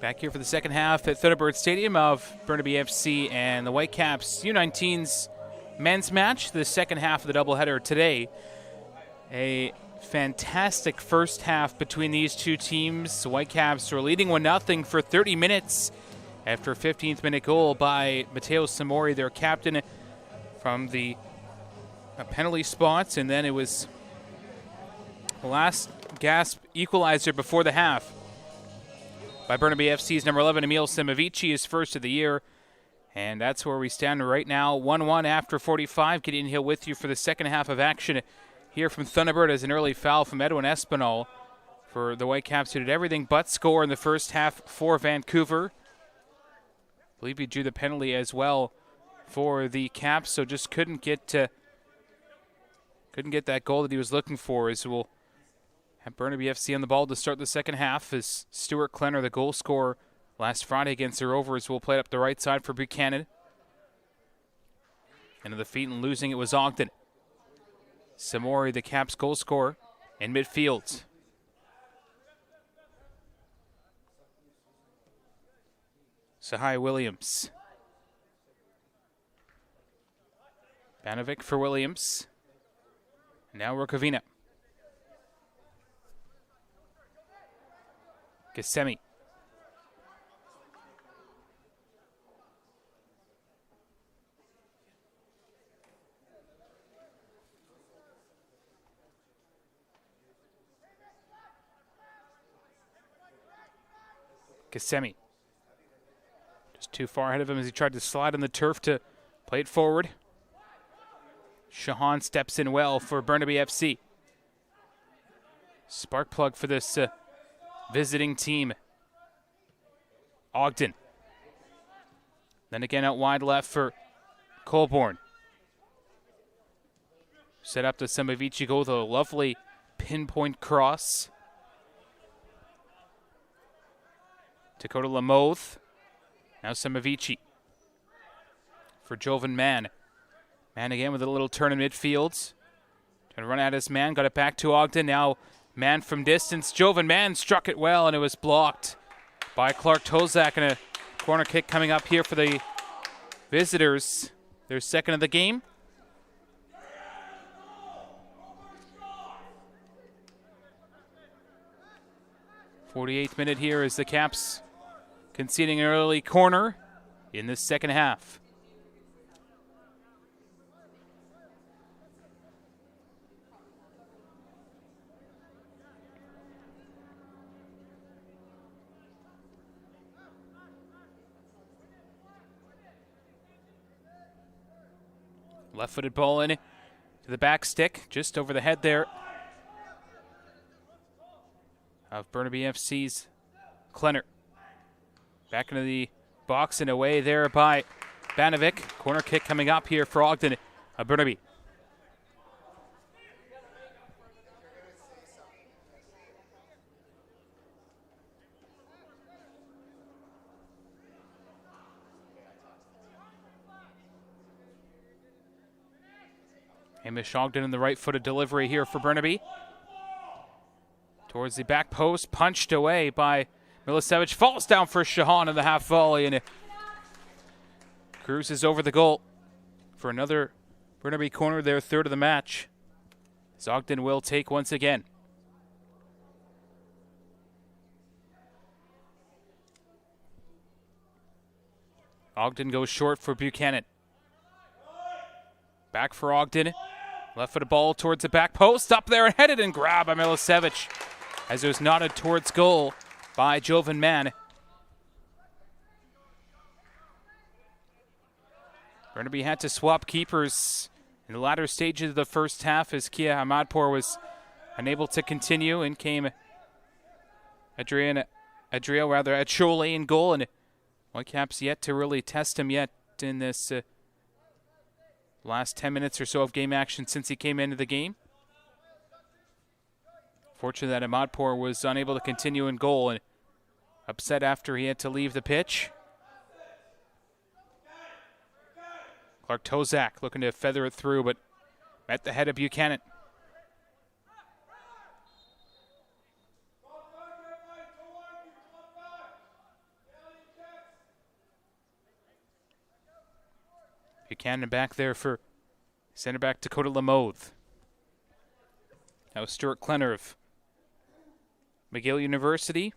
Back here for the second half at Thunderbird Stadium of Burnaby FC and the Whitecaps U19's men's match, the second half of the doubleheader today. A fantastic first half between these two teams. The Whitecaps were leading 1-0 for 30 minutes after a 15th minute goal by Matteo Samori, their captain, from the penalty spots, and then it was the last gasp equalizer before the half by Burnaby FC's number 11, Emil Simovici, his first of the year. And that's where we stand right now, 1-1 after 45. Getting here with you for the second half of action here from Thunderbird as an early foul from Edwin Espinal for the Whitecaps, who did everything but score in the first half for Vancouver. I believe he drew the penalty as well for the Caps, so just couldn't get that goal that he was looking for. As we'll have Burnaby FC on the ball to start the second half as Stuart Klenner, the goal scorer last Friday against the Rovers, will play it up the right side for Buchanan. Into the feet and losing it was Ogden. Samori, the Caps goal scorer, in midfield. Sahai Williams. Banovic for Williams. Now Rukavina. Gissemi. Gissemi. Just too far ahead of him as he tried to slide on the turf to play it forward. Shahan steps in well for Burnaby FC. Spark plug for this visiting team. Ogden. Then again out wide left for Colborne. Set up to Simovici, go with a lovely pinpoint cross. Dakota Lamothe. Now Simovici for Jovan Mann. Mann again with a little turn in midfield. Trying to run at his man. Got it back to Ogden. Now Mann from distance. Jovan Mann struck it well, and it was blocked by Clark Tozak. And a corner kick coming up here for the visitors. Their second of the game. '48th minute here as the Caps conceding an early corner in the second half. Left-footed ball in to the back stick, just over the head there of Burnaby FC's Klenner. Back into the box and away there by Banovic. Corner kick coming up here for Ogden of Burnaby. Hamish Ogden in the right-footed delivery here for Burnaby. Towards the back post, punched away by Milicevic. Falls down for Shahan in the half volley, and it cruises over the goal for another Burnaby corner, their third of the match. As Ogden will take once again. Ogden goes short for Buchanan. Back for Ogden. Left-footed ball towards the back post. Up there and headed and grabbed by Milicevic as it was nodded towards goal by Jovan Mann. Burnaby had to swap keepers in the latter stages of the first half as Kia Ahmadpour was unable to continue, and came Achole in goal, and Whitecaps yet to really test him yet in this last 10 minutes or so of game action since he came into the game. Fortunate that Ahmadpour was unable to continue in goal and upset after he had to leave the pitch. Clark Tozak looking to feather it through, but met the head of Buchanan. Buchanan back there for center back Dakota Lamothe. That was Stuart Klenner of McGill University.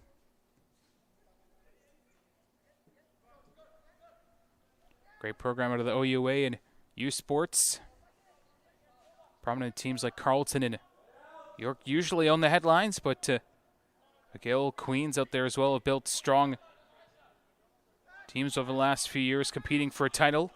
Great program out of the OUA and U Sports. Prominent teams like Carleton and York usually own the headlines, but McGill, Queens out there as well have built strong teams over the last few years competing for a title.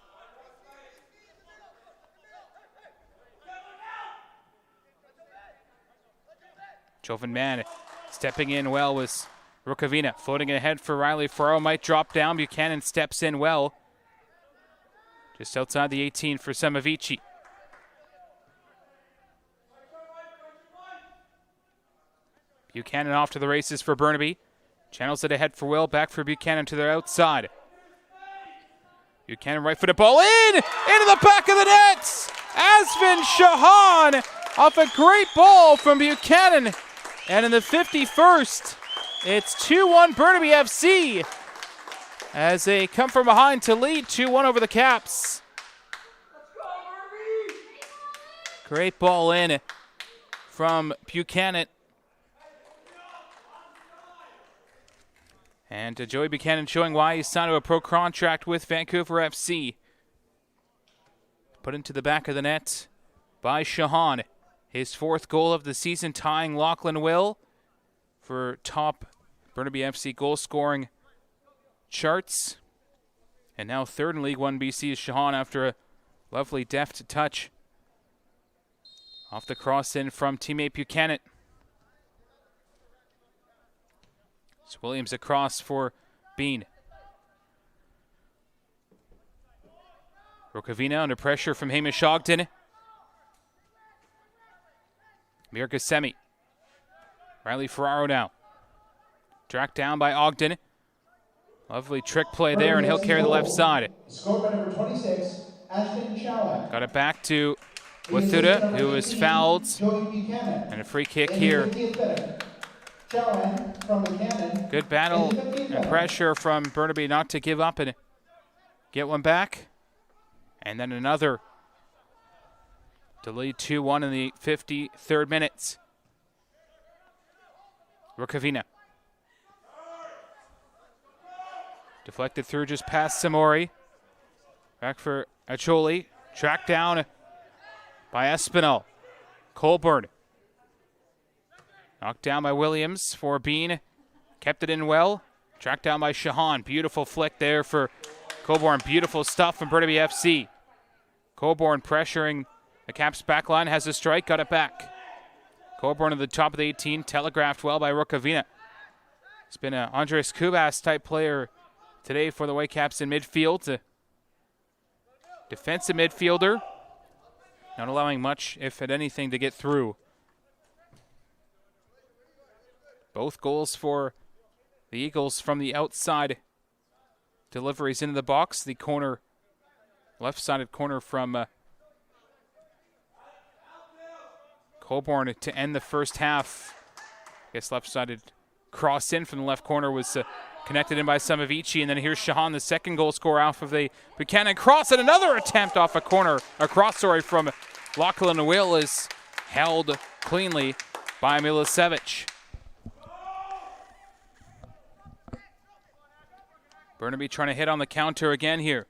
Jovan Mann stepping in well was Rukavina. Floating ahead for Riley Ferraro. Might drop down. Buchanan steps in well. Just outside the 18 for Samavici. Buchanan off to the races for Burnaby. Channels it ahead for Will. Back for Buchanan to their outside. Buchanan right-footed ball in! Into the back of the net! Asvin Shahan off a great ball from Buchanan. And in the 51st, it's 2-1 Burnaby FC as they come from behind to lead 2-1 over the Caps. Great ball in from Buchanan. And Joey Buchanan showing why he signed a pro contract with Vancouver FC. Put into the back of the net by Shahan. His 4th goal of the season, tying Lachlan Will for top Burnaby FC goal-scoring charts. And now 3rd in League 1 BC is Shahan after a lovely deft touch off the cross in from teammate Buchanan. It's Williams across for Bean. Rukavina under pressure from Hamish Ogden. Mirka Semi. Riley Ferraro now. Tracked down by Ogden. Lovely trick play there, and he'll carry the left side. Score by number 26, Ashton Chauhan. Got it back to Wathuda, who was fouled. And a free kick here. Good battle and pressure from Burnaby not to give up and get one back. And then another to lead 2-1 in the 53rd minute. Rukavina. Deflected through just past Samori. Back for Acholi. Tracked down by Espinal. Colburn. Knocked down by Williams for Bean. Kept it in well. Tracked down by Shahan. Beautiful flick there for Colburn. Beautiful stuff from Burnaby FC. Colburn pressuring the Caps back line. Has a strike. Got it back. Colburn at the top of the 18. Telegraphed well by Rukavina. It's been an Andres Kubas type player today for the Whitecaps in midfield. A defensive midfielder. Not allowing much, if at anything, to get through. Both goals for the Eagles from the outside deliveries into the box. The corner, left-sided corner from Colburn to end the first half. I guess left-sided cross in from the left corner was connected in by Samavici. And then here's Shahan, the second goal scorer off of the Buchanan cross. And another attempt off a corner, from Lachlan Will is held cleanly by Milicevic. Burnaby trying to hit on the counter again here.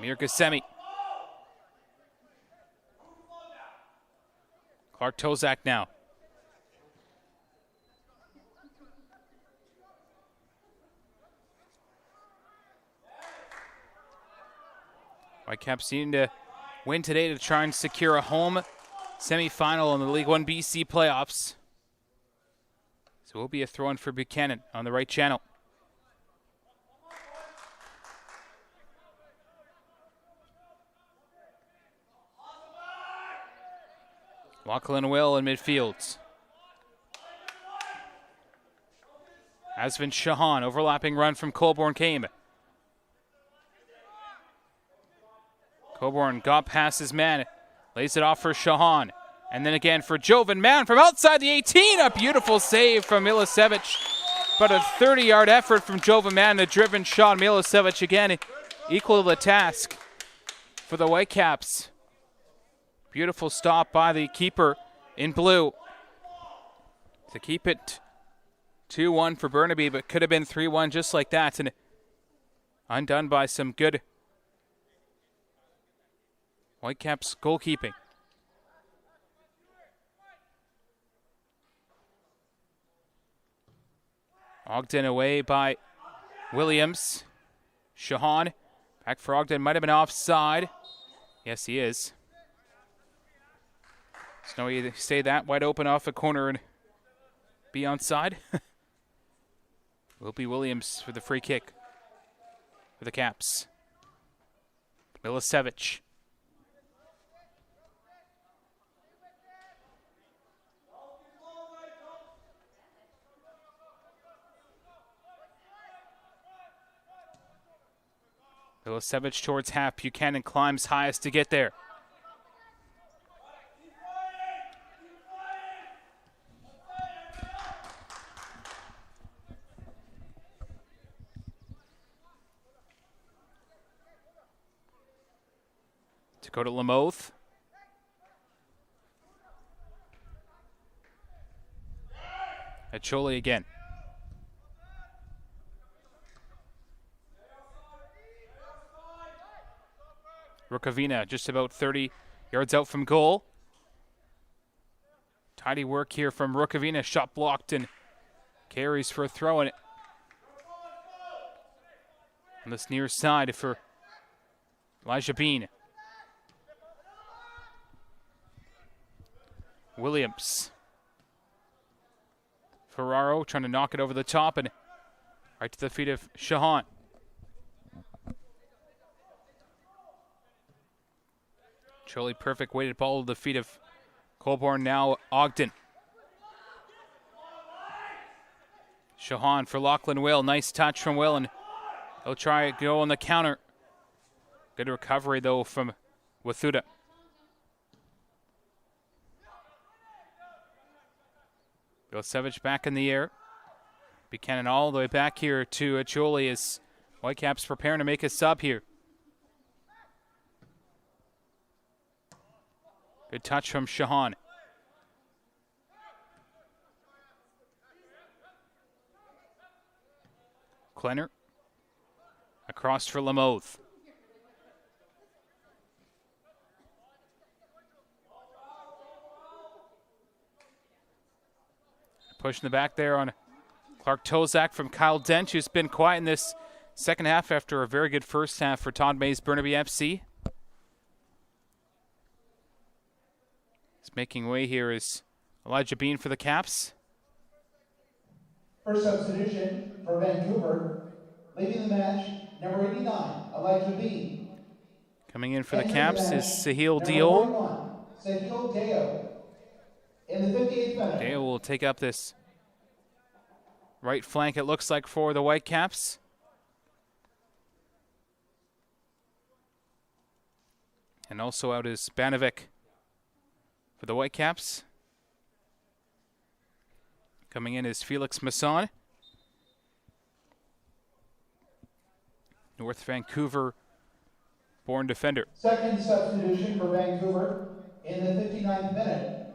Mirka Semi. Clark Tozak now. Whitecaps needing to win today to try and secure a home semifinal in the League 1 BC playoffs. So it will be a throw-in for Buchanan on the right channel. Lachlan Will in midfield. Asvin Shahan, overlapping run from Colburn came. Colburn got past his man, lays it off for Shahan. And then again for Jovan Mann from outside the 18. A beautiful save from Milicevic. But a 30-yard effort from Jovan, a driven shot. Milosevic again equal to the task for the Whitecaps. Beautiful stop by the keeper in blue to keep it 2-1 for Burnaby, but could have been 3-1 just like that, and undone by some good Whitecaps goalkeeping. Ogden away by Williams. Shahan back for Ogden. Might have been offside. Yes, he is. There's no way to stay that wide open off a corner and be onside. Will be Williams for the free kick for the Caps. Milosevic. Milosevic towards half. Buchanan climbs highest to get there. To go to Lamothe. Acholi again. Rukavina just about 30 yards out from goal. Tidy work here from Rukavina. Shot blocked and carries for a throw in it. On this near side for Elijah Bean. Williams. Ferraro trying to knock it over the top and right to the feet of Shahan. Truly perfect weighted ball to the feet of Colborne. Now Ogden. Shahan for Lachlan Will. Nice touch from Will, and he'll try to go on the counter. Good recovery though from Wathuda. Milosevic back in the air. Buchanan all the way back here to Acholi as Whitecaps preparing to make a sub here. Good touch from Shahan. Klenner. Across for Lamothe. Push in the back there on Clark Tozak from Kyle Dent, who's been quiet in this second half after a very good first half for Todd May's Burnaby FC. Making way here is Elijah Bean for the Caps. First substitution for Vancouver, leaving the match, number 89, Elijah Bean. Coming in for the Caps is Sahil Diol. Sahil Diol. In the 58th minute. Diol will take up this right flank, it looks like, for the Whitecaps. And also out is Banovic for the Whitecaps. Coming in is Felix Masson. North Vancouver born defender. Second substitution for Vancouver in the 59th minute.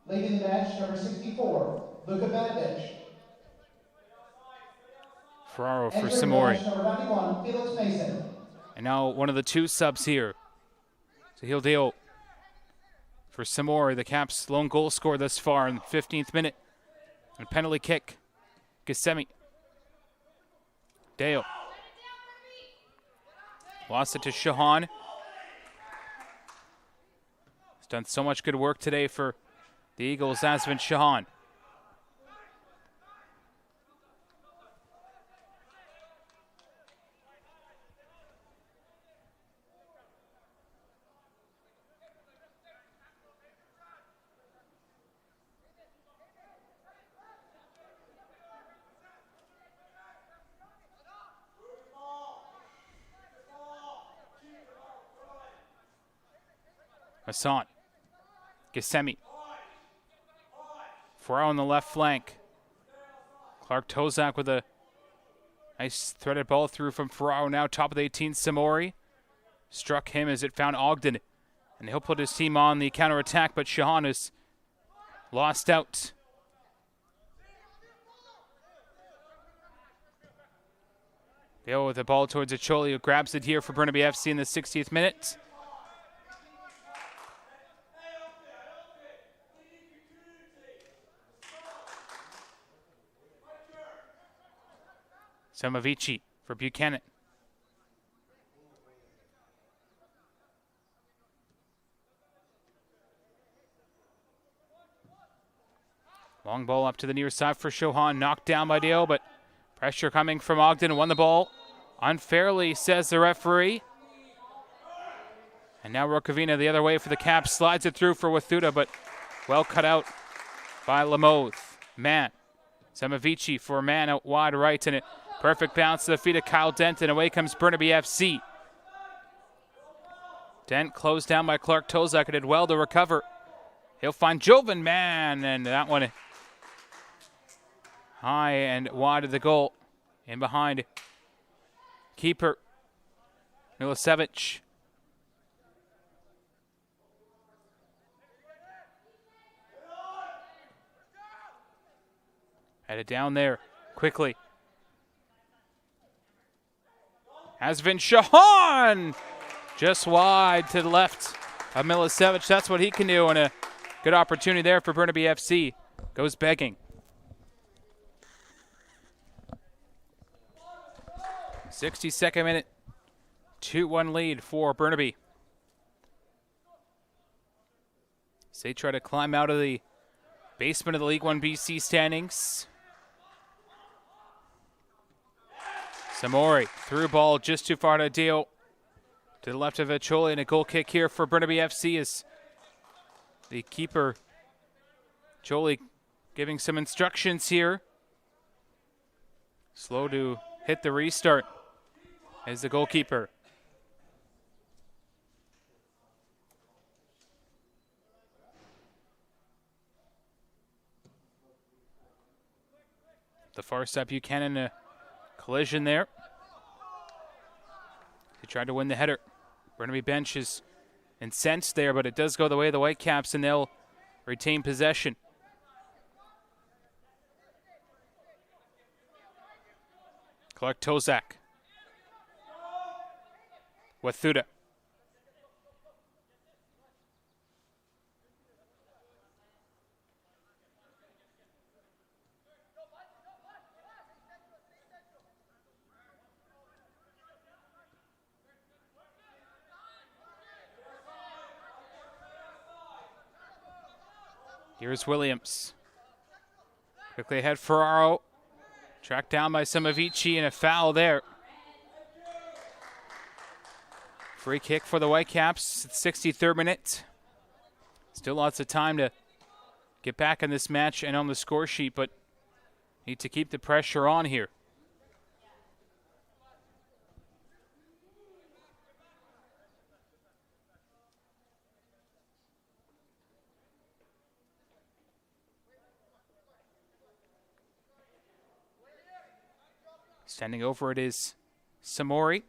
Leading the match, number 64, Luka Banovic. Ferraro for Samori. Number 91, Felix Mason. And now one of the two subs here. Sahil Diol for Samori, the Caps' lone goal scorer thus far in the 15th minute. And a penalty kick. Gissemi. Dale. Lost it to Shahan. He's done so much good work today for the Eagles, Asvin Shahan. Hassan. Gissemi. Ferraro on the left flank. Clark Tozak with a nice threaded ball through from Ferraro. Now top of the 18th, Samori. Struck him as it found Ogden. And he'll put his team on the counterattack, but Shahan is lost out. Dale with the ball towards Acholi, who grabs it here for Burnaby FC in the 60th minute. Samavici for Buchanan. Long ball up to the near side for Shohan, knocked down by Dale, but pressure coming from Ogden, won the ball unfairly, says the referee. And now Rukavina the other way for the Caps, slides it through for Wathuta, but well cut out by Lamoth. Man, Samavici for man out wide right, and it perfect bounce to the feet of Kyle Dent, and away comes Burnaby FC. Dent closed down by Clark Tozak, and did well to recover. He'll find Jovan, man, and that one high and wide of the goal. In behind, keeper Milicevic. Headed down there quickly. Has been Shahan! Just wide to the left of Milicevic. That's what he can do, and a good opportunity there for Burnaby FC. Goes begging. 62nd minute. 2-1 lead for Burnaby. As they try to climb out of the basement of the League 1 BC standings. Samori, through ball just too far to deal. To the left of Acholi, and a goal kick here for Burnaby FC is the keeper, Acholi, giving some instructions here. Slow to hit the restart as the goalkeeper. The far side, Buchanan, a collision there. He tried to win the header. Burnaby bench is incensed there, but it does go the way of the Whitecaps, and they'll retain possession. Clark Tozak. Wathuta. Here's Williams. Quickly ahead, Ferraro. Tracked down by Samavici, and a foul there. Free kick for the Whitecaps, 63rd minute. Still lots of time to get back in this match and on the score sheet, but need to keep the pressure on here. Standing over it is Samori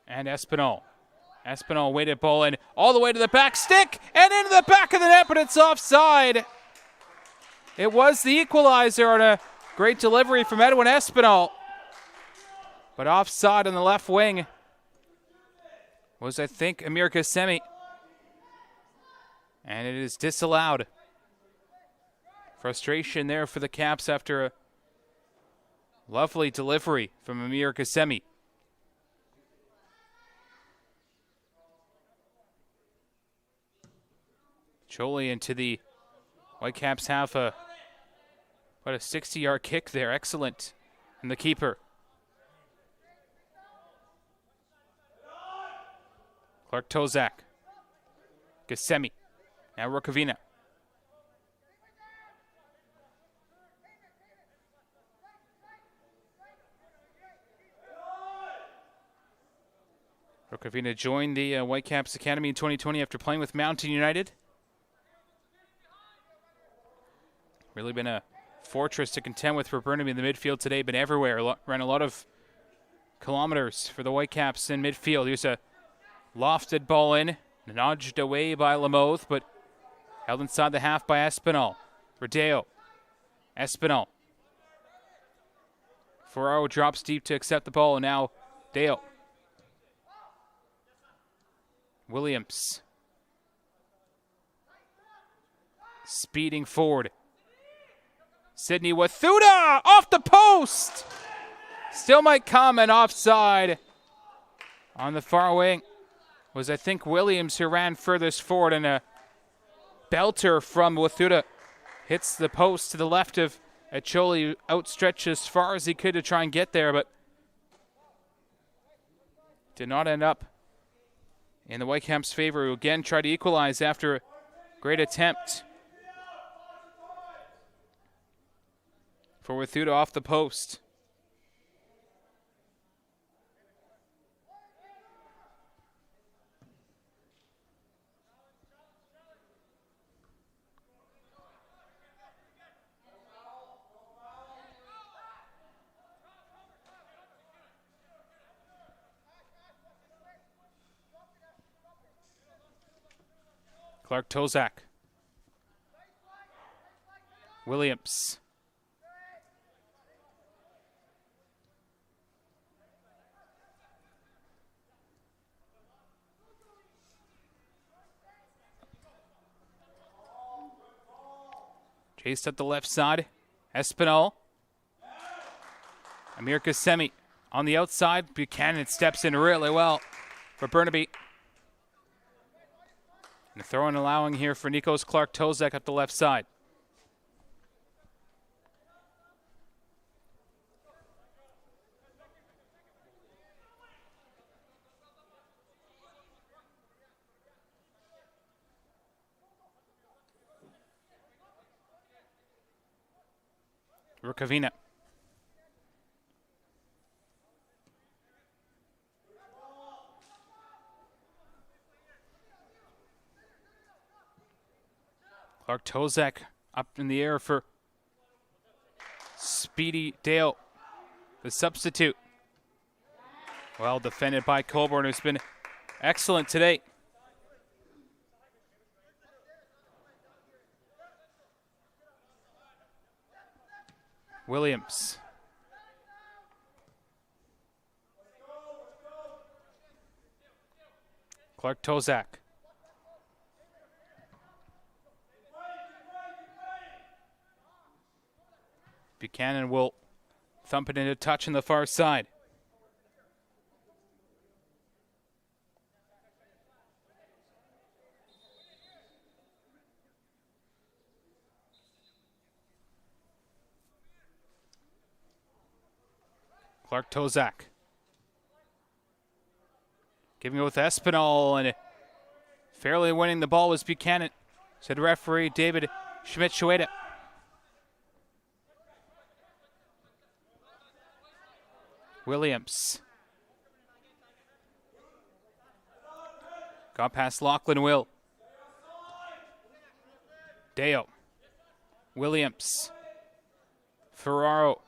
and Espinal. Espinal weighted ball in all the way to the back stick and into the back of the net, but it's offside. It was the equalizer on a great delivery from Edwin Espinal. But offside on the left wing was, I think, Amir Gassemi. And it is disallowed. Frustration there for the Caps after a lovely delivery from Amir Gassemi. Choli into the Whitecaps have about a 60-yard kick there. Excellent. And the keeper. Clark Tozak. Gassemi. Now Rukavina. Rukavina joined the Whitecaps Academy in 2020 after playing with Mountain United. Really been a fortress to contend with for Burnaby in the midfield today. Been everywhere. Ran a lot of kilometers for the Whitecaps in midfield. Here's a lofted ball in. Nudged away by Lamothe, but held inside the half by Espinal. Rodeo. Espinal. Ferraro drops deep to accept the ball, and now Deo. Williams. Speeding forward. Sydney Wathuda off the post. Still might come, and offside on the far wing was, I think, Williams, who ran furthest forward, and a belter from Wathuda hits the post to the left of Acholi, outstretched as far as he could to try and get there, but did not end up in the Whitecaps' favor, who again tried to equalize after a great attempt for Wathuda off the post. Clark Tozak. Williams. Chased up the left side. Espinal. Amir Kasemi on the outside. Buchanan steps in really well for Burnaby. And a throw-in allowing here for Nikos Clark Tozak up the left side. Rukavina. Clark Tozak up in the air for Speedy Dale, the substitute. Well defended by Colborne, who's been excellent today. Williams. Clark Tozak. Buchanan will thump it into touch on the far side. Clark Tozak. Giving it with Espinal, and fairly winning the ball was Buchanan, said referee David Schmidt-Schueda. Williams. Got past Lachlan Will. Deo. Williams. Ferraro.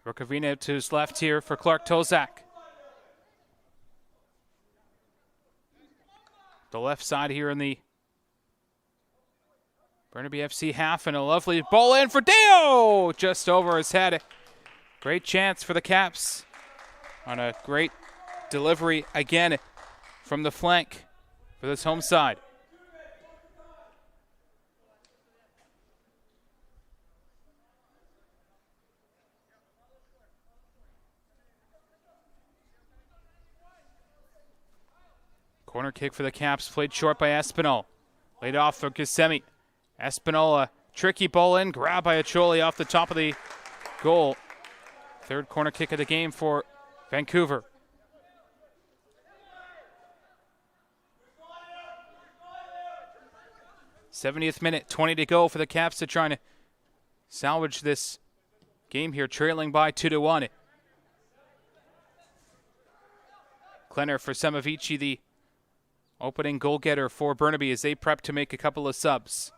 Rukavina to his left here for Clark Tozak. The left side here in the Burnaby FC half, and a lovely ball in for Deo! Just over his head. Great chance for the Caps on a great delivery again from the flank for this home side. Corner kick for the Caps, played short by Espinal. Laid off for Kasemi. Espinal, a tricky ball in, grabbed by Acholi off the top of the goal. Third corner kick of the game for Vancouver. '70th minute, 20 to go for the Caps to try to salvage this game here, trailing by 2-1. Klenner for Samavici, the opening goal getter for Burnaby, as they prep to make a couple of subs.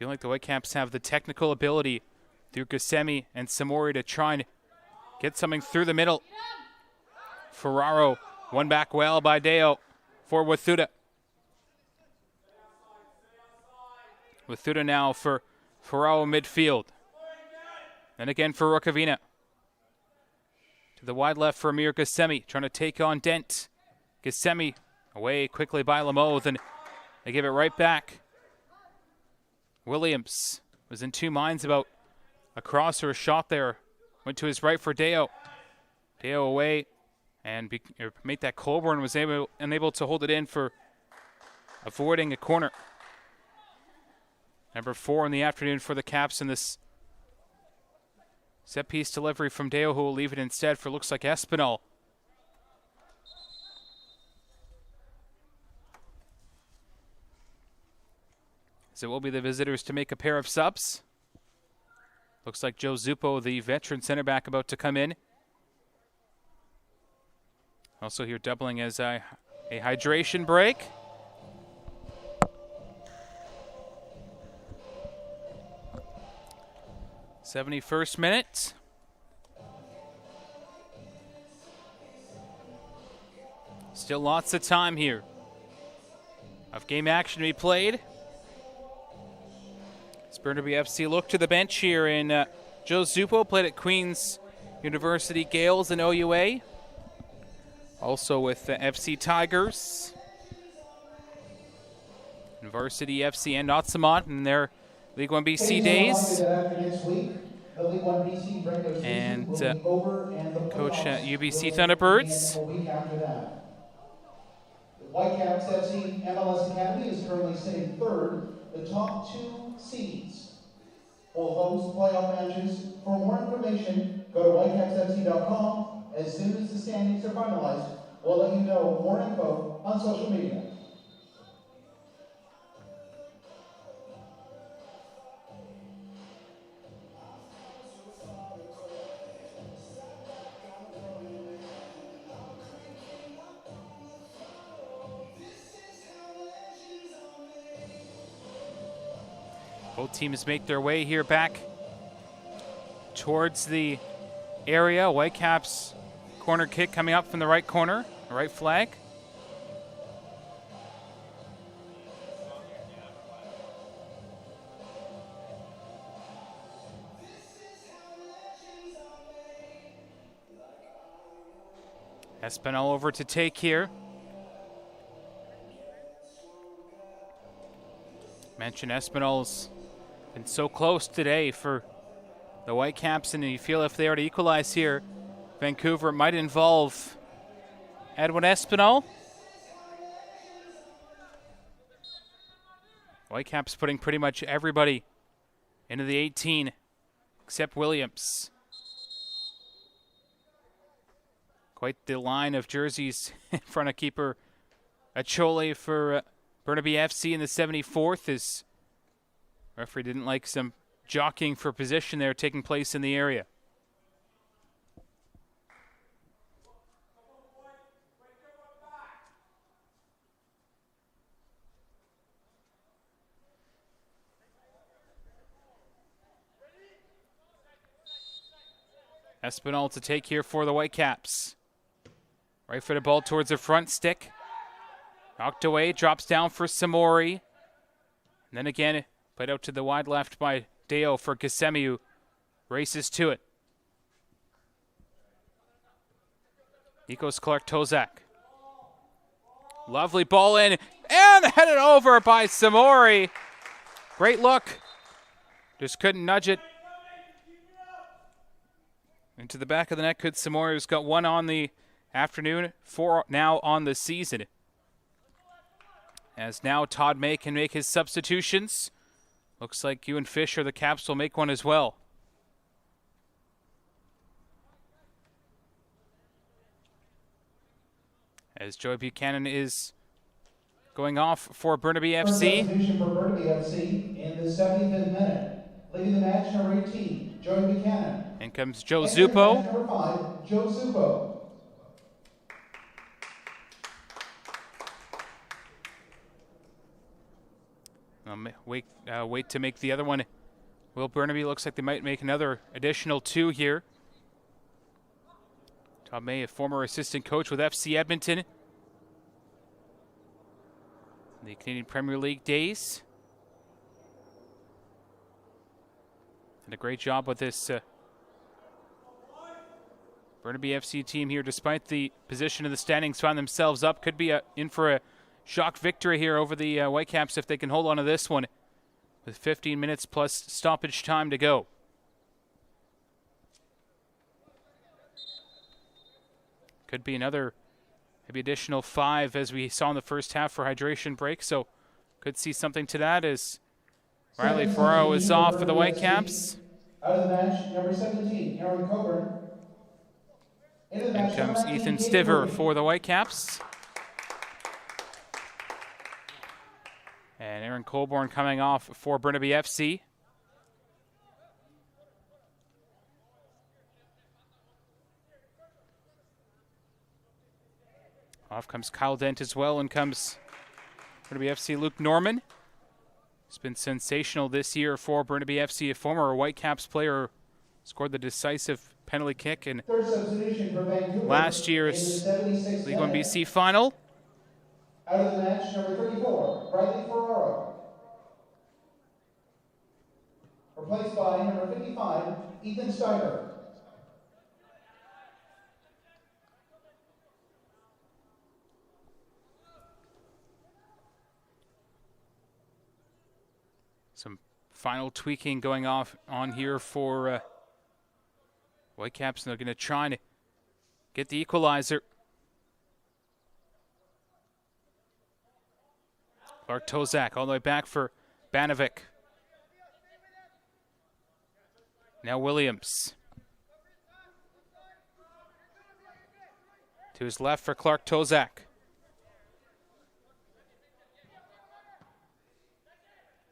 feel like the Whitecaps have the technical ability through Gusemi and Samori to try and get something through the middle. Ferraro won back well by Deo for Wathuta. Wathuta now for Ferraro midfield. And again for Rukavina. To the wide left for Amir Gusemi, trying to take on Dent. Gusemi away quickly by Lamoth, and they give it right back. Williams was in two minds about a cross or a shot there. Went to his right for Deo. Deo away, and made that Colborne was unable to hold it in for avoiding a corner. Number 4 in the afternoon for the Caps in this set piece delivery from Deo, who will leave it instead for looks like Espinal. So it will be the visitors to make a pair of subs. Looks like Joe Zuppo, the veteran center back, about to come in. Also here doubling as a hydration break. '71st minute. Still lots of time here of game action to be played. As Burnaby FC look to the bench here, and Joe Zuppo played at Queen's University Gales in OUA. Also with the FC Tigers, and Varsity FC and Otsamont in their League 1BC days. And coach at UBC Thunderbirds. The Whitecaps FC MLS Academy is currently sitting third. The top 2 seeds will host playoff matches. For more information, go to whitecapsfc.com. As soon as the standings are finalized, we'll let you know more info on social media. Both teams make their way here back towards the area. Whitecaps corner kick coming up from the right corner, the right flag. Espinal over to take here. Mentioned Espinal's been so close today for the Whitecaps, and you feel if they are to equalize here, Vancouver might involve Edwin Espinal. Whitecaps putting pretty much everybody into the 18 except Williams. Quite the line of jerseys in front of keeper Achole for Burnaby FC in the 74th. As referee didn't like some jockeying for position there taking place in the area. Espinal to take here for the Whitecaps. Right footed ball towards the front stick. Knocked away, drops down for Samori. And then again, played out to the wide left by Deo for Gusemi, who races to it. Nikos Clark-Tozak. Lovely ball in, and headed over by Samori. Great look. Just couldn't nudge it into the back of the net. Could Samori, who's got 1 on the afternoon, 4 now on the season. As now Todd May can make his substitutions. Looks like Ewan Fisher, the Caps, will make one as well. As Joey Buchanan is going off for Burnaby FC. Substitution for Burnaby FC in the 75th minute. Leading the match, number 18, Joey Buchanan. In comes Joe Zuppo. Number 5, Joe Zuppo. Wait to make the other one. Will Burnaby looks like they might make another additional 2 here. Todd May, a former assistant coach with FC Edmonton in the Canadian Premier League days. Did a great job with this Burnaby FC team here, despite the position of the standings, find themselves up. Could be in for a shock victory here over the Whitecaps if they can hold on to this one with 15 minutes plus stoppage time to go. Could be another, maybe additional 5 as we saw in the first half for hydration break. So could see something to that as Riley Ferraro is off for the Whitecaps. Out of the match, number 17, Aaron Coburn. In comes Ethan Stiver for the Whitecaps. And Aaron Colborne coming off for Burnaby FC. Off comes Kyle Dent as well, and comes Burnaby FC Luke Norman. It's been sensational this year for Burnaby FC. A former Whitecaps player scored the decisive penalty kick in last year's League 1BC final. Out of the match, number 34, Riley Ferraro. Replaced by number 55, Ethan Stiver. Some final tweaking going on here for Whitecaps. They're going to try to get the equalizer. Clark Tozak all the way back for Banovic. Now Williams. To his left for Clark Tozak.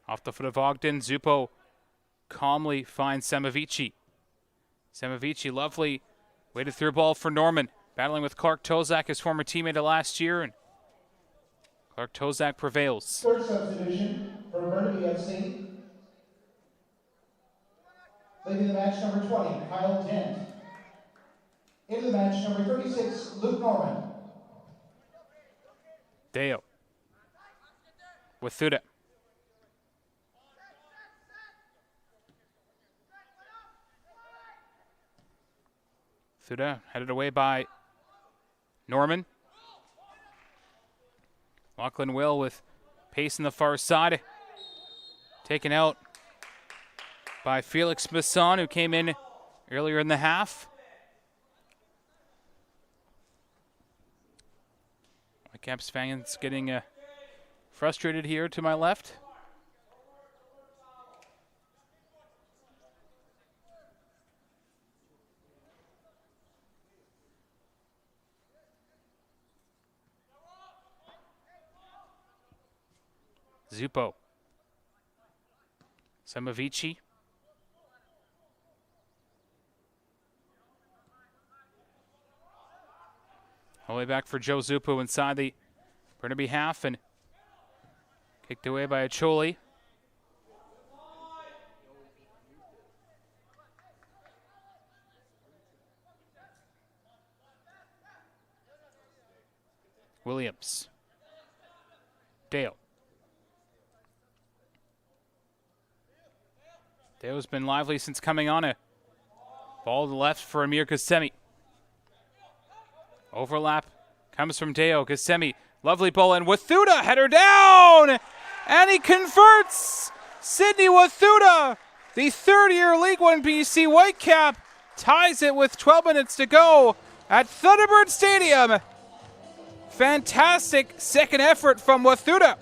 Off the foot of Ogden, Zupo calmly finds Samavici. Samavici, lovely weighted through ball for Norman. Battling with Clark Tozak, his former teammate of last year, and Clark Tozak prevails. Third substitution for Burnaby FC. Leaving the match, number 20, Kyle Dent. Into the match, number 36, Luke Norman. Deo with Thuda. Thuda headed away by Norman. Lachlan Will with pace in the far side. Taken out by Felix Masson, who came in earlier in the half. Whitecaps fans getting frustrated here to my left. Zupo. Samavici. All the way back for Joe Zupo inside the Burnaby half and kicked away by Acholi. Williams. Dale. Deo's been lively since coming on. A ball to the left for Amir Gassemi. Overlap comes from Deo. Gassemi, lovely ball in. Wathuda, header down! And he converts! Sidney Wathuda, the third-year League 1BC Whitecap, ties it with 12 minutes to go at Thunderbird Stadium. Fantastic second effort from Wathuda.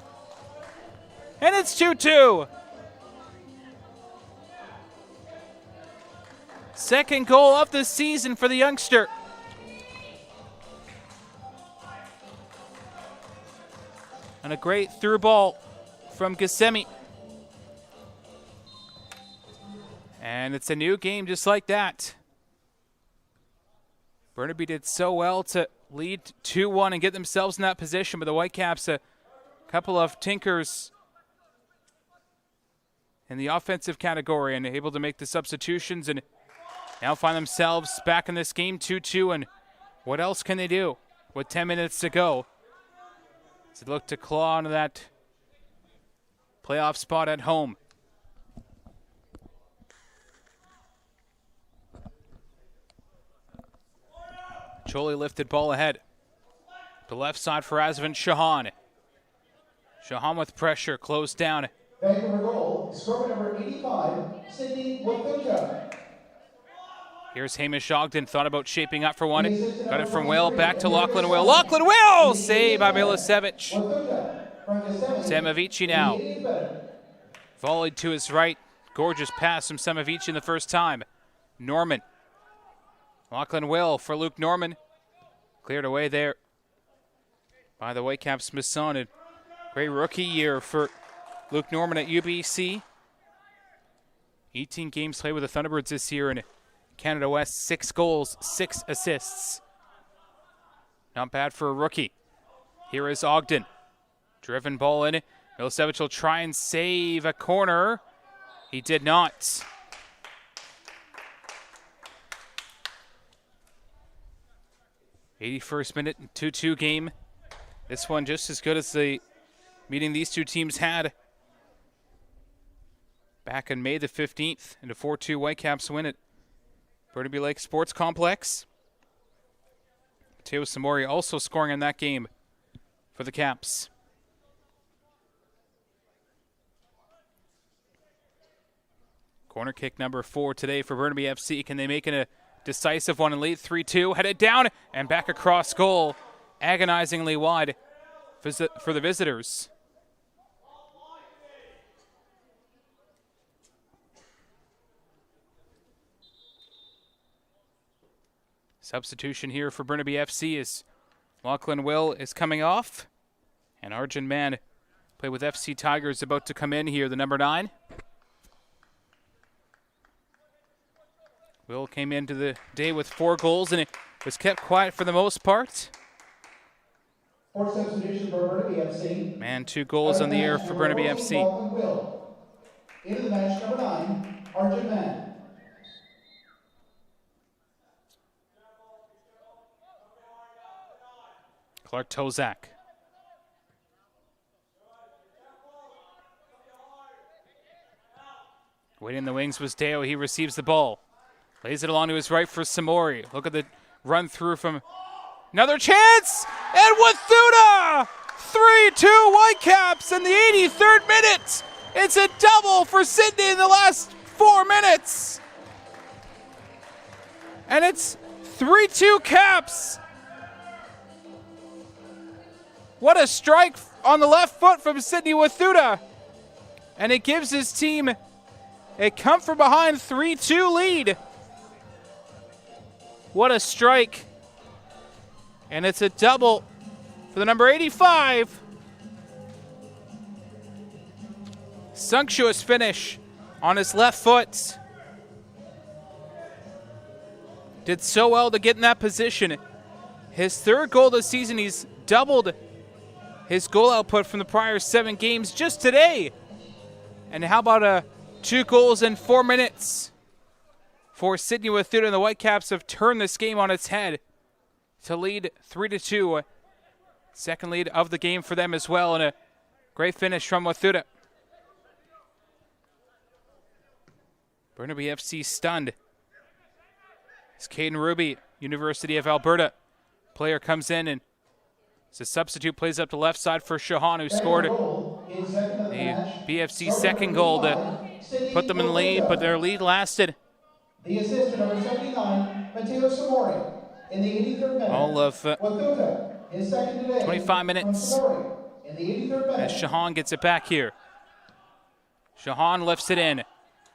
And it's 2-2. Second goal of the season for the youngster. And a great through ball from Gassemi. And it's a new game just like that. Burnaby did so well to lead 2-1 and get themselves in that position, but the Whitecaps, a couple of tinkers in the offensive category and able to make the substitutions and now find themselves back in this game 2-2. And what else can they do with 10 minutes to go? As they look to claw into that playoff spot at home. Choli lifted ball ahead. The left side for Azvan Shahan. Shahan with pressure, closed down. Vancouver goal, scorer number 85, Sydney Wakuta. Here's Hamish Ogden, thought about shaping up for one. Got it from Will, back to Lachlan Will. Lachlan Will! Save by Milicevic. Samavici now. Volleyed to his right. Gorgeous pass from Samavici in the first time. Norman. Lachlan Will for Luke Norman. Cleared away there by the Whitecaps' Masson. Great rookie year for Luke Norman at UBC. 18 games played with the Thunderbirds this year in Canada West. 6 goals, 6 assists. Not bad for a rookie. Here is Ogden. Driven ball in. Milicevic will try and save a corner. He did not. 81st minute, 2-2 game. This one just as good as the meeting these two teams had back on May the 15th in a 4-2 Whitecaps win at Burnaby Lake Sports Complex. Mateo Samori also scoring in that game for the Caps. Corner kick number 4 today for Burnaby FC. Can they make it a decisive one and lead 3-2? Headed down and back across goal. Agonizingly wide for the visitors. Substitution here for Burnaby FC is Lachlan Will is coming off. And Arjun Mann, played with FC Tigers, about to come in here, the number 9. Will came into the day with 4 goals, and it was kept quiet for the most part. For substitution for Burnaby FC. Man, 2 goals on the year for Burnaby FC. Into the match, number 9, Arjun Mann. Clark Tozak. Waiting in the wings was Deo. He receives the ball. Lays it along to his right for Samori. Look at the run through from another chance. And Wathuta! 3-2 Whitecaps in the 83rd minute. It's a double for Sydney in the last 4 minutes. And it's 3-2 Caps. What a strike on the left foot from Sydney Wathuta. And it gives his team a come from behind 3-2 lead. What a strike. And it's a double for the number 85. Sumptuous finish on his left foot. Did so well to get in that position. His 3rd goal this season. He's doubled his goal output from the prior 7 games just today. And how about 2 goals in 4 minutes for Sydney Wathuta, and the Whitecaps have turned this game on its head to lead 3-2. Second lead of the game for them as well, and a great finish from Wathuta. Burnaby FC stunned. It's Caden Ruby, University of Alberta. Player comes in and as a substitute plays up the left side for Shahan, who scored the BFC second goal to put them in the lead, but their lead lasted the assist to number 79, Mateo Samori, in the 83rd minute. all of Wathuta, his second today, 25 minutes in the 83rd minute. as Shahan gets it back here. Shahan lifts it in.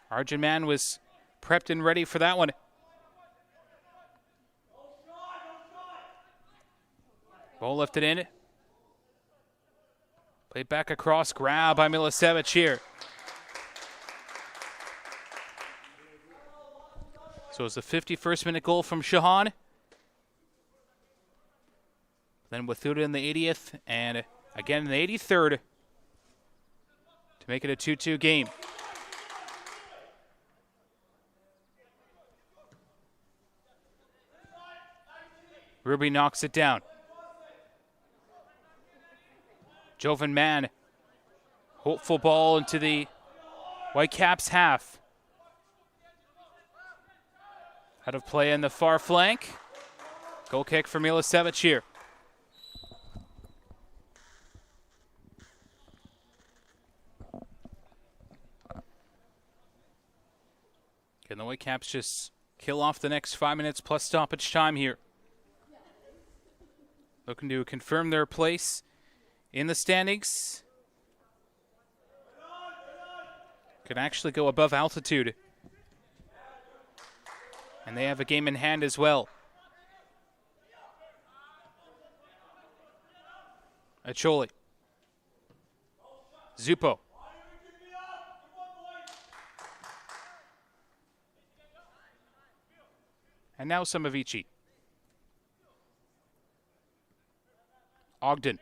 Arjun Mann was prepped and ready for that one. Ball lifted in. Played back across, grab by Milicevic here. So it's the 51st minute goal from Shahan. Then Wathuta in the 80th, and again in the 83rd to make it a 2-2 game. Ruby knocks it down. Jovan Mann. Hopeful ball into the Whitecaps half. Out of play in the far flank. Goal kick for Milicevic here. Can the Whitecaps just kill off the next 5 minutes plus stoppage time here? Looking to confirm their place in the standings. Could actually go above altitude. And they have a game in hand as well. Acholi. Zupo. And now Samovici. Ogden.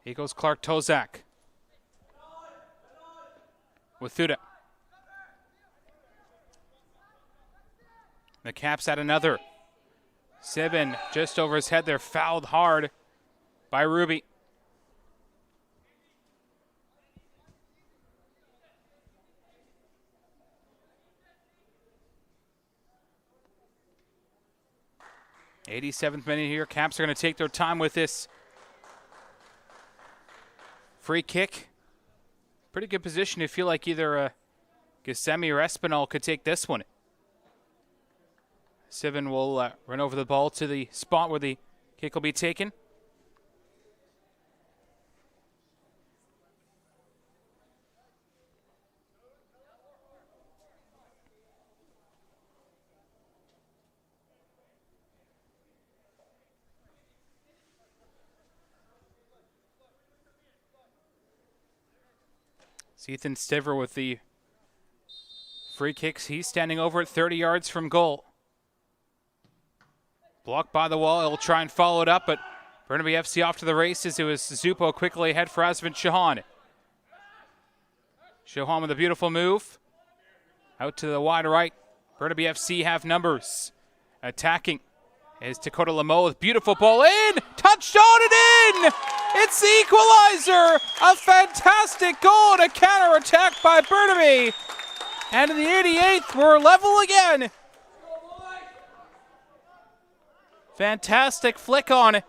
Here goes Clark Tozak. With Thuda. The Caps at another. Sibin just over his head there, fouled hard by Ruby. '87th minute here. Caps are going to take their time with this free kick. Pretty good position to feel like either Gissemi or Espinal could take this one. Sibin will run over the ball to the spot where the kick will be taken. It's Ethan Stiver with the free kicks. He's standing over at 30 yards from goal. Blocked by the wall. He'll try and follow it up, but Burnaby FC off to the races. It was Zupo quickly ahead for Asvin Shahan. Shahan with a beautiful move. Out to the wide right. Burnaby FC have numbers. Attacking is Dakota Lamo with beautiful ball in. Touchdown and in! It's the equalizer! A fantastic goal and a counter-attack by Burnaby. And in the 88th, we're level again. Fantastic flick on.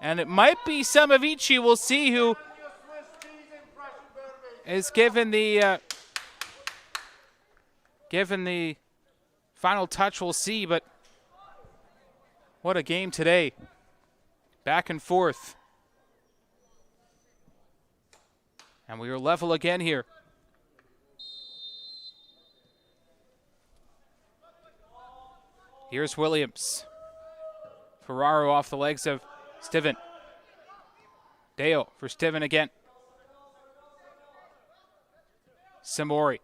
And it might be Samovici. We'll see who is given the final touch. We'll see, but what a game today. Back and forth. And we are level again here. Here's Williams. Ferraro off the legs of Stiven. Deo for Stiven again. Samori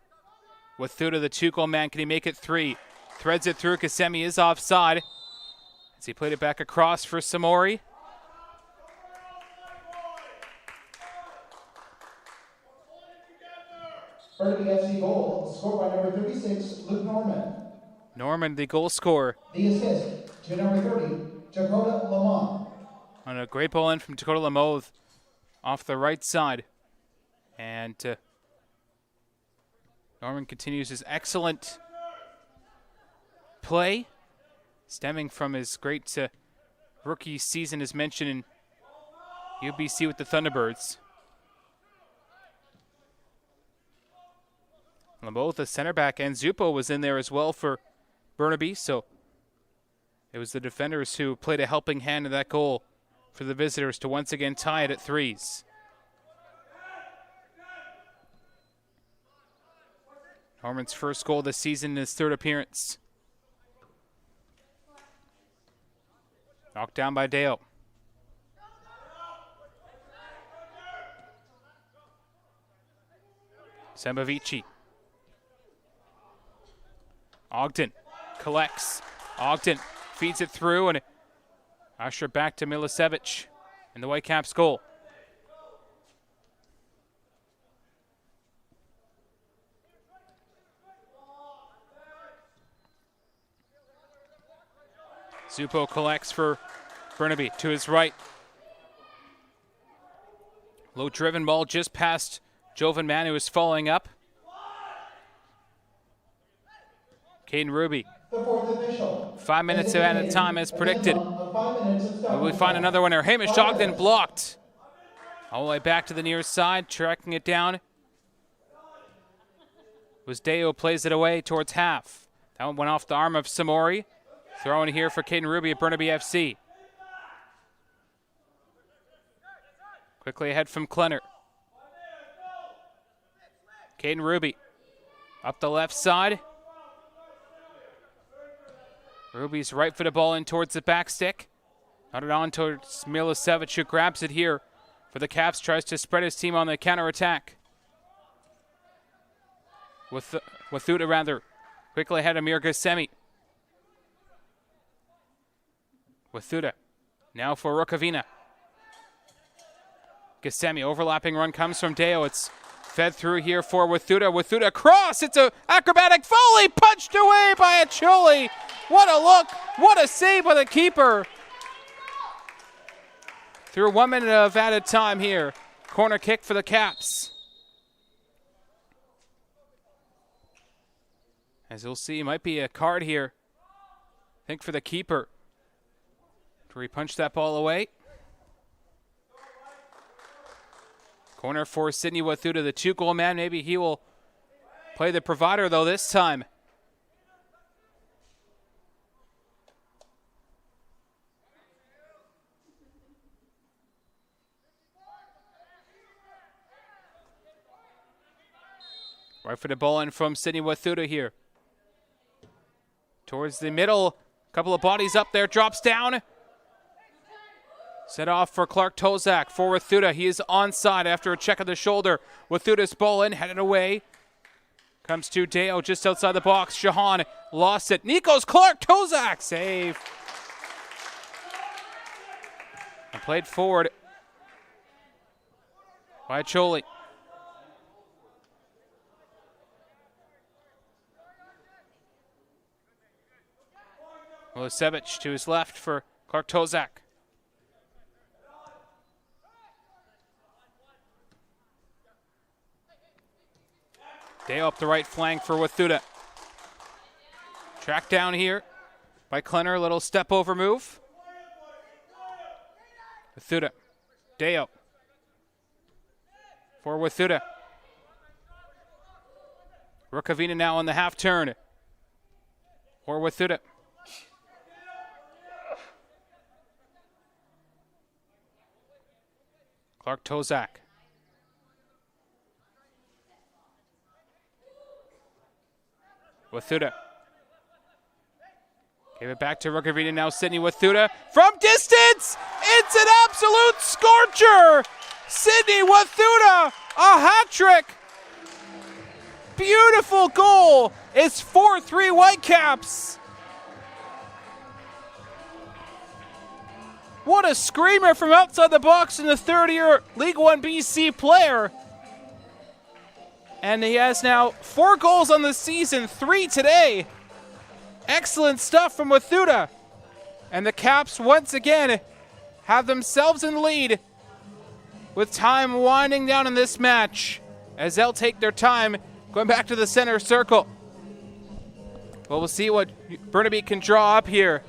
with Thuda, the two-goal man. Can he make it three? Threads it through. Gissemi is offside. As he played it back across for Samori. Burnaby FC goal, scored by number 36, Luke Norman. Norman, the goal scorer. The assist to number 30, Dakota Lamont. On a great ball in from Dakota Lamont off the right side. And Norman continues his excellent play, stemming from his great rookie season as mentioned in UBC with the Thunderbirds. Both the center back and Zupo was in there as well for Burnaby, so it was the defenders who played a helping hand in that goal for the visitors to once again tie it at threes. Norman's first goal this season in his third appearance. Knocked down by Deo. Samovici. Ogden collects. Ogden feeds it through and usher back to Milicevic in the Whitecaps goal. Zupo collects for Burnaby to his right. Low driven ball just past Jovan Mann, who is following up. Caden Ruby. 5 minutes at a time as predicted. Will we find another winner? Hamish Ogden blocked. All the way back to the near side, tracking it down. Deo plays it away towards half. That one went off the arm of Samori. Throwing here for Caden Ruby at Burnaby FC. Quickly ahead from Klenner. Caden Ruby up the left side. Ruby's right-footed ball in towards the back stick. Nodded on towards Milosevic, who grabs it here for the Caps. Tries to spread his team on the counterattack. Wathuta rather. Quickly ahead of Amir Gassemi. Wathuta now for Rukavina. Gassemi, overlapping run comes from Deo. It's fed through here for Wathuta. Wathuta cross. It's an acrobatic volley punched away by Acholi. What a look. What a save by the keeper. Through 1 minute of added time here. Corner kick for the Caps. As you'll see, might be a card here. I think for the keeper. To re-punch that ball away. Corner for Sidney Wathuta, the 2-goal man. Maybe he will play the provider, though, this time. Right for the ball in from Sidney Wathuta here. Towards the middle. Couple of bodies up there. Drops down. Set off for Clark Tozak for Wathuta. He is onside after a check of the shoulder. Wathuta's ball in, headed away. Comes to Deo just outside the box. Shahan lost it. Nikos Clark Tozak save. And played forward by Acholi. Milosevic to his left for Clark Tozak. Dale up the right flank for Wathuta. Tracked down here by Klenner. Little step over move. Wathuta. Dale for Wathuta. Rukavina now on the half turn for Wathuta. Clark Tozak. Wathuta. Gave it back to Rukavina. Now Sidney Wathuta from distance. It's an absolute scorcher. Sidney Wathuta, a hat trick. Beautiful goal. It's 4-3 Whitecaps. What a screamer from outside the box in the third-year League 1 BC player. And he has now 4 goals on the season, 3 today. Excellent stuff from Wathuta. And the Caps once again have themselves in the lead with time winding down in this match as they'll take their time going back to the center circle. Well, we'll see what Burnaby can draw up here.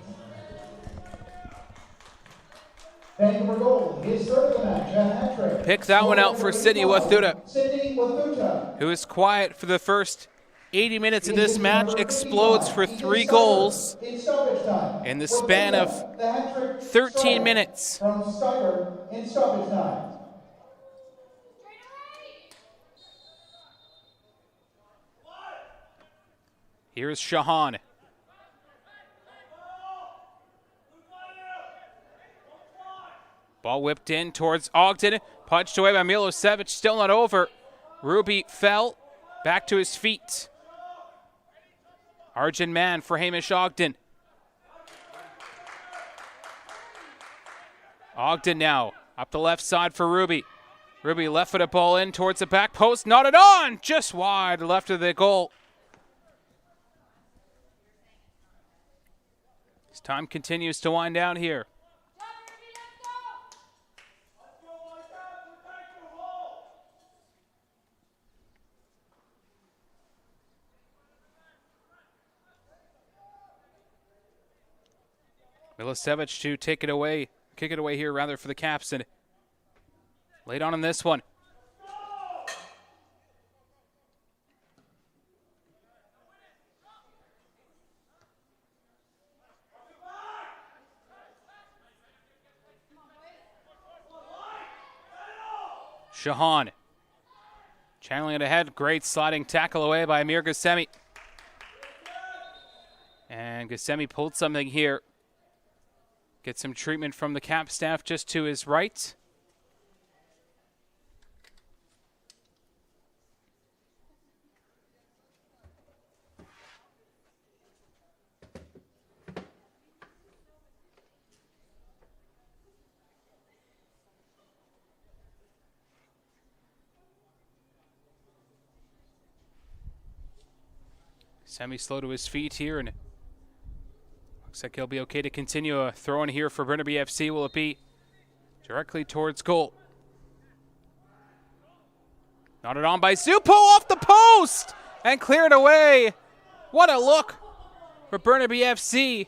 Pick that one out for Sidney Wathuta, who is quiet for the first 80 minutes of this match, explodes for 3 goals in the span of 13 minutes. Here's Shahan. Ball whipped in towards Ogden. Punched away by Milosevic. Still not over. Ruby fell. Back to his feet. Arjun man for Hamish Ogden. Ogden now. Up the left side for Ruby. Ruby left-footed ball in towards the back post. Nodded on. Just wide left of the goal. As time continues to wind down here. Milicevic to take it away, kick it away here rather for the Caps, and late on in this one. Shahan channeling it ahead. Great sliding tackle away by Amir Gassemi. And Gassemi pulled something here. Get some treatment from the Cap staff just to his right. Semi-slow to his feet here, and looks like he'll be okay to continue a throw in here for Burnaby FC. Will it be directly towards goal? Nodded on by Zupo off the post and cleared away. What a look for Burnaby FC.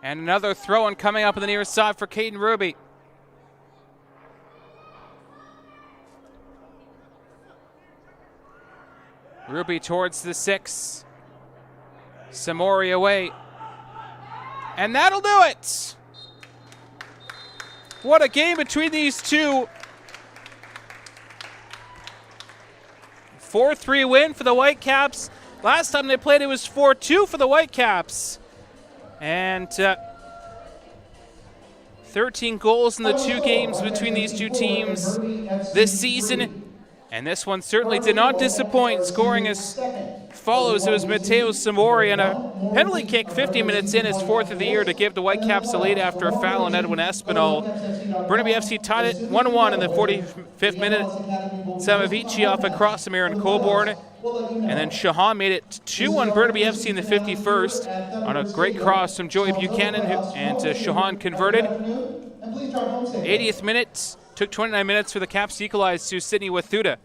And another throw in coming up on the near side for Caden Ruby. Ruby towards the 6. Samori away. And that'll do it. What a game between these two. 4-3 win for the Whitecaps. Last time they played, it was 4-2 for the Whitecaps. And 13 goals in the 2 games between these two teams this season. And this one certainly did not disappoint, scoring as follows. It was Mateo Samori and a penalty kick 50 minutes in, his 4th of the year, to give the Whitecaps a lead after a foul on Edwin Espinal. Burnaby FC tied it 1-1 in the 45th minute. Samavici off across Amir and Colborne. And then Shahan made it 2-1 Burnaby FC in the 51st on a great cross from Joey Buchanan, and Shahan converted. 80th minute. Took 29 minutes for the Caps to equalize to Sydney Wathuta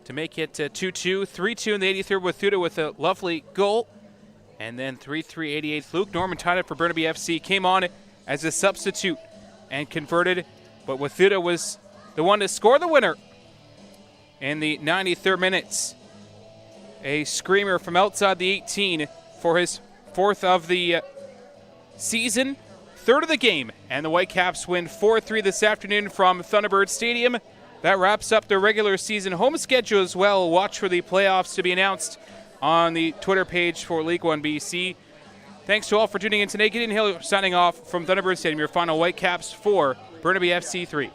to make it 2-2. 3-2 in the 83rd. Wathuta with a lovely goal. And then 3-3 88th. Luke Norman tied it for Burnaby FC. Came on as a substitute and converted. But Wathuta was the one to score the winner in the 93rd minutes. A screamer from outside the 18 for his 4th of the season. 3rd of the game, and the Whitecaps win 4-3 this afternoon from Thunderbird Stadium. That wraps up their regular season home schedule as well. Watch for the playoffs to be announced on the Twitter page for L1BC. Thanks to all for tuning in today. Gideon Hill signing off from Thunderbird Stadium. Your final Whitecaps 4, Burnaby FC 3.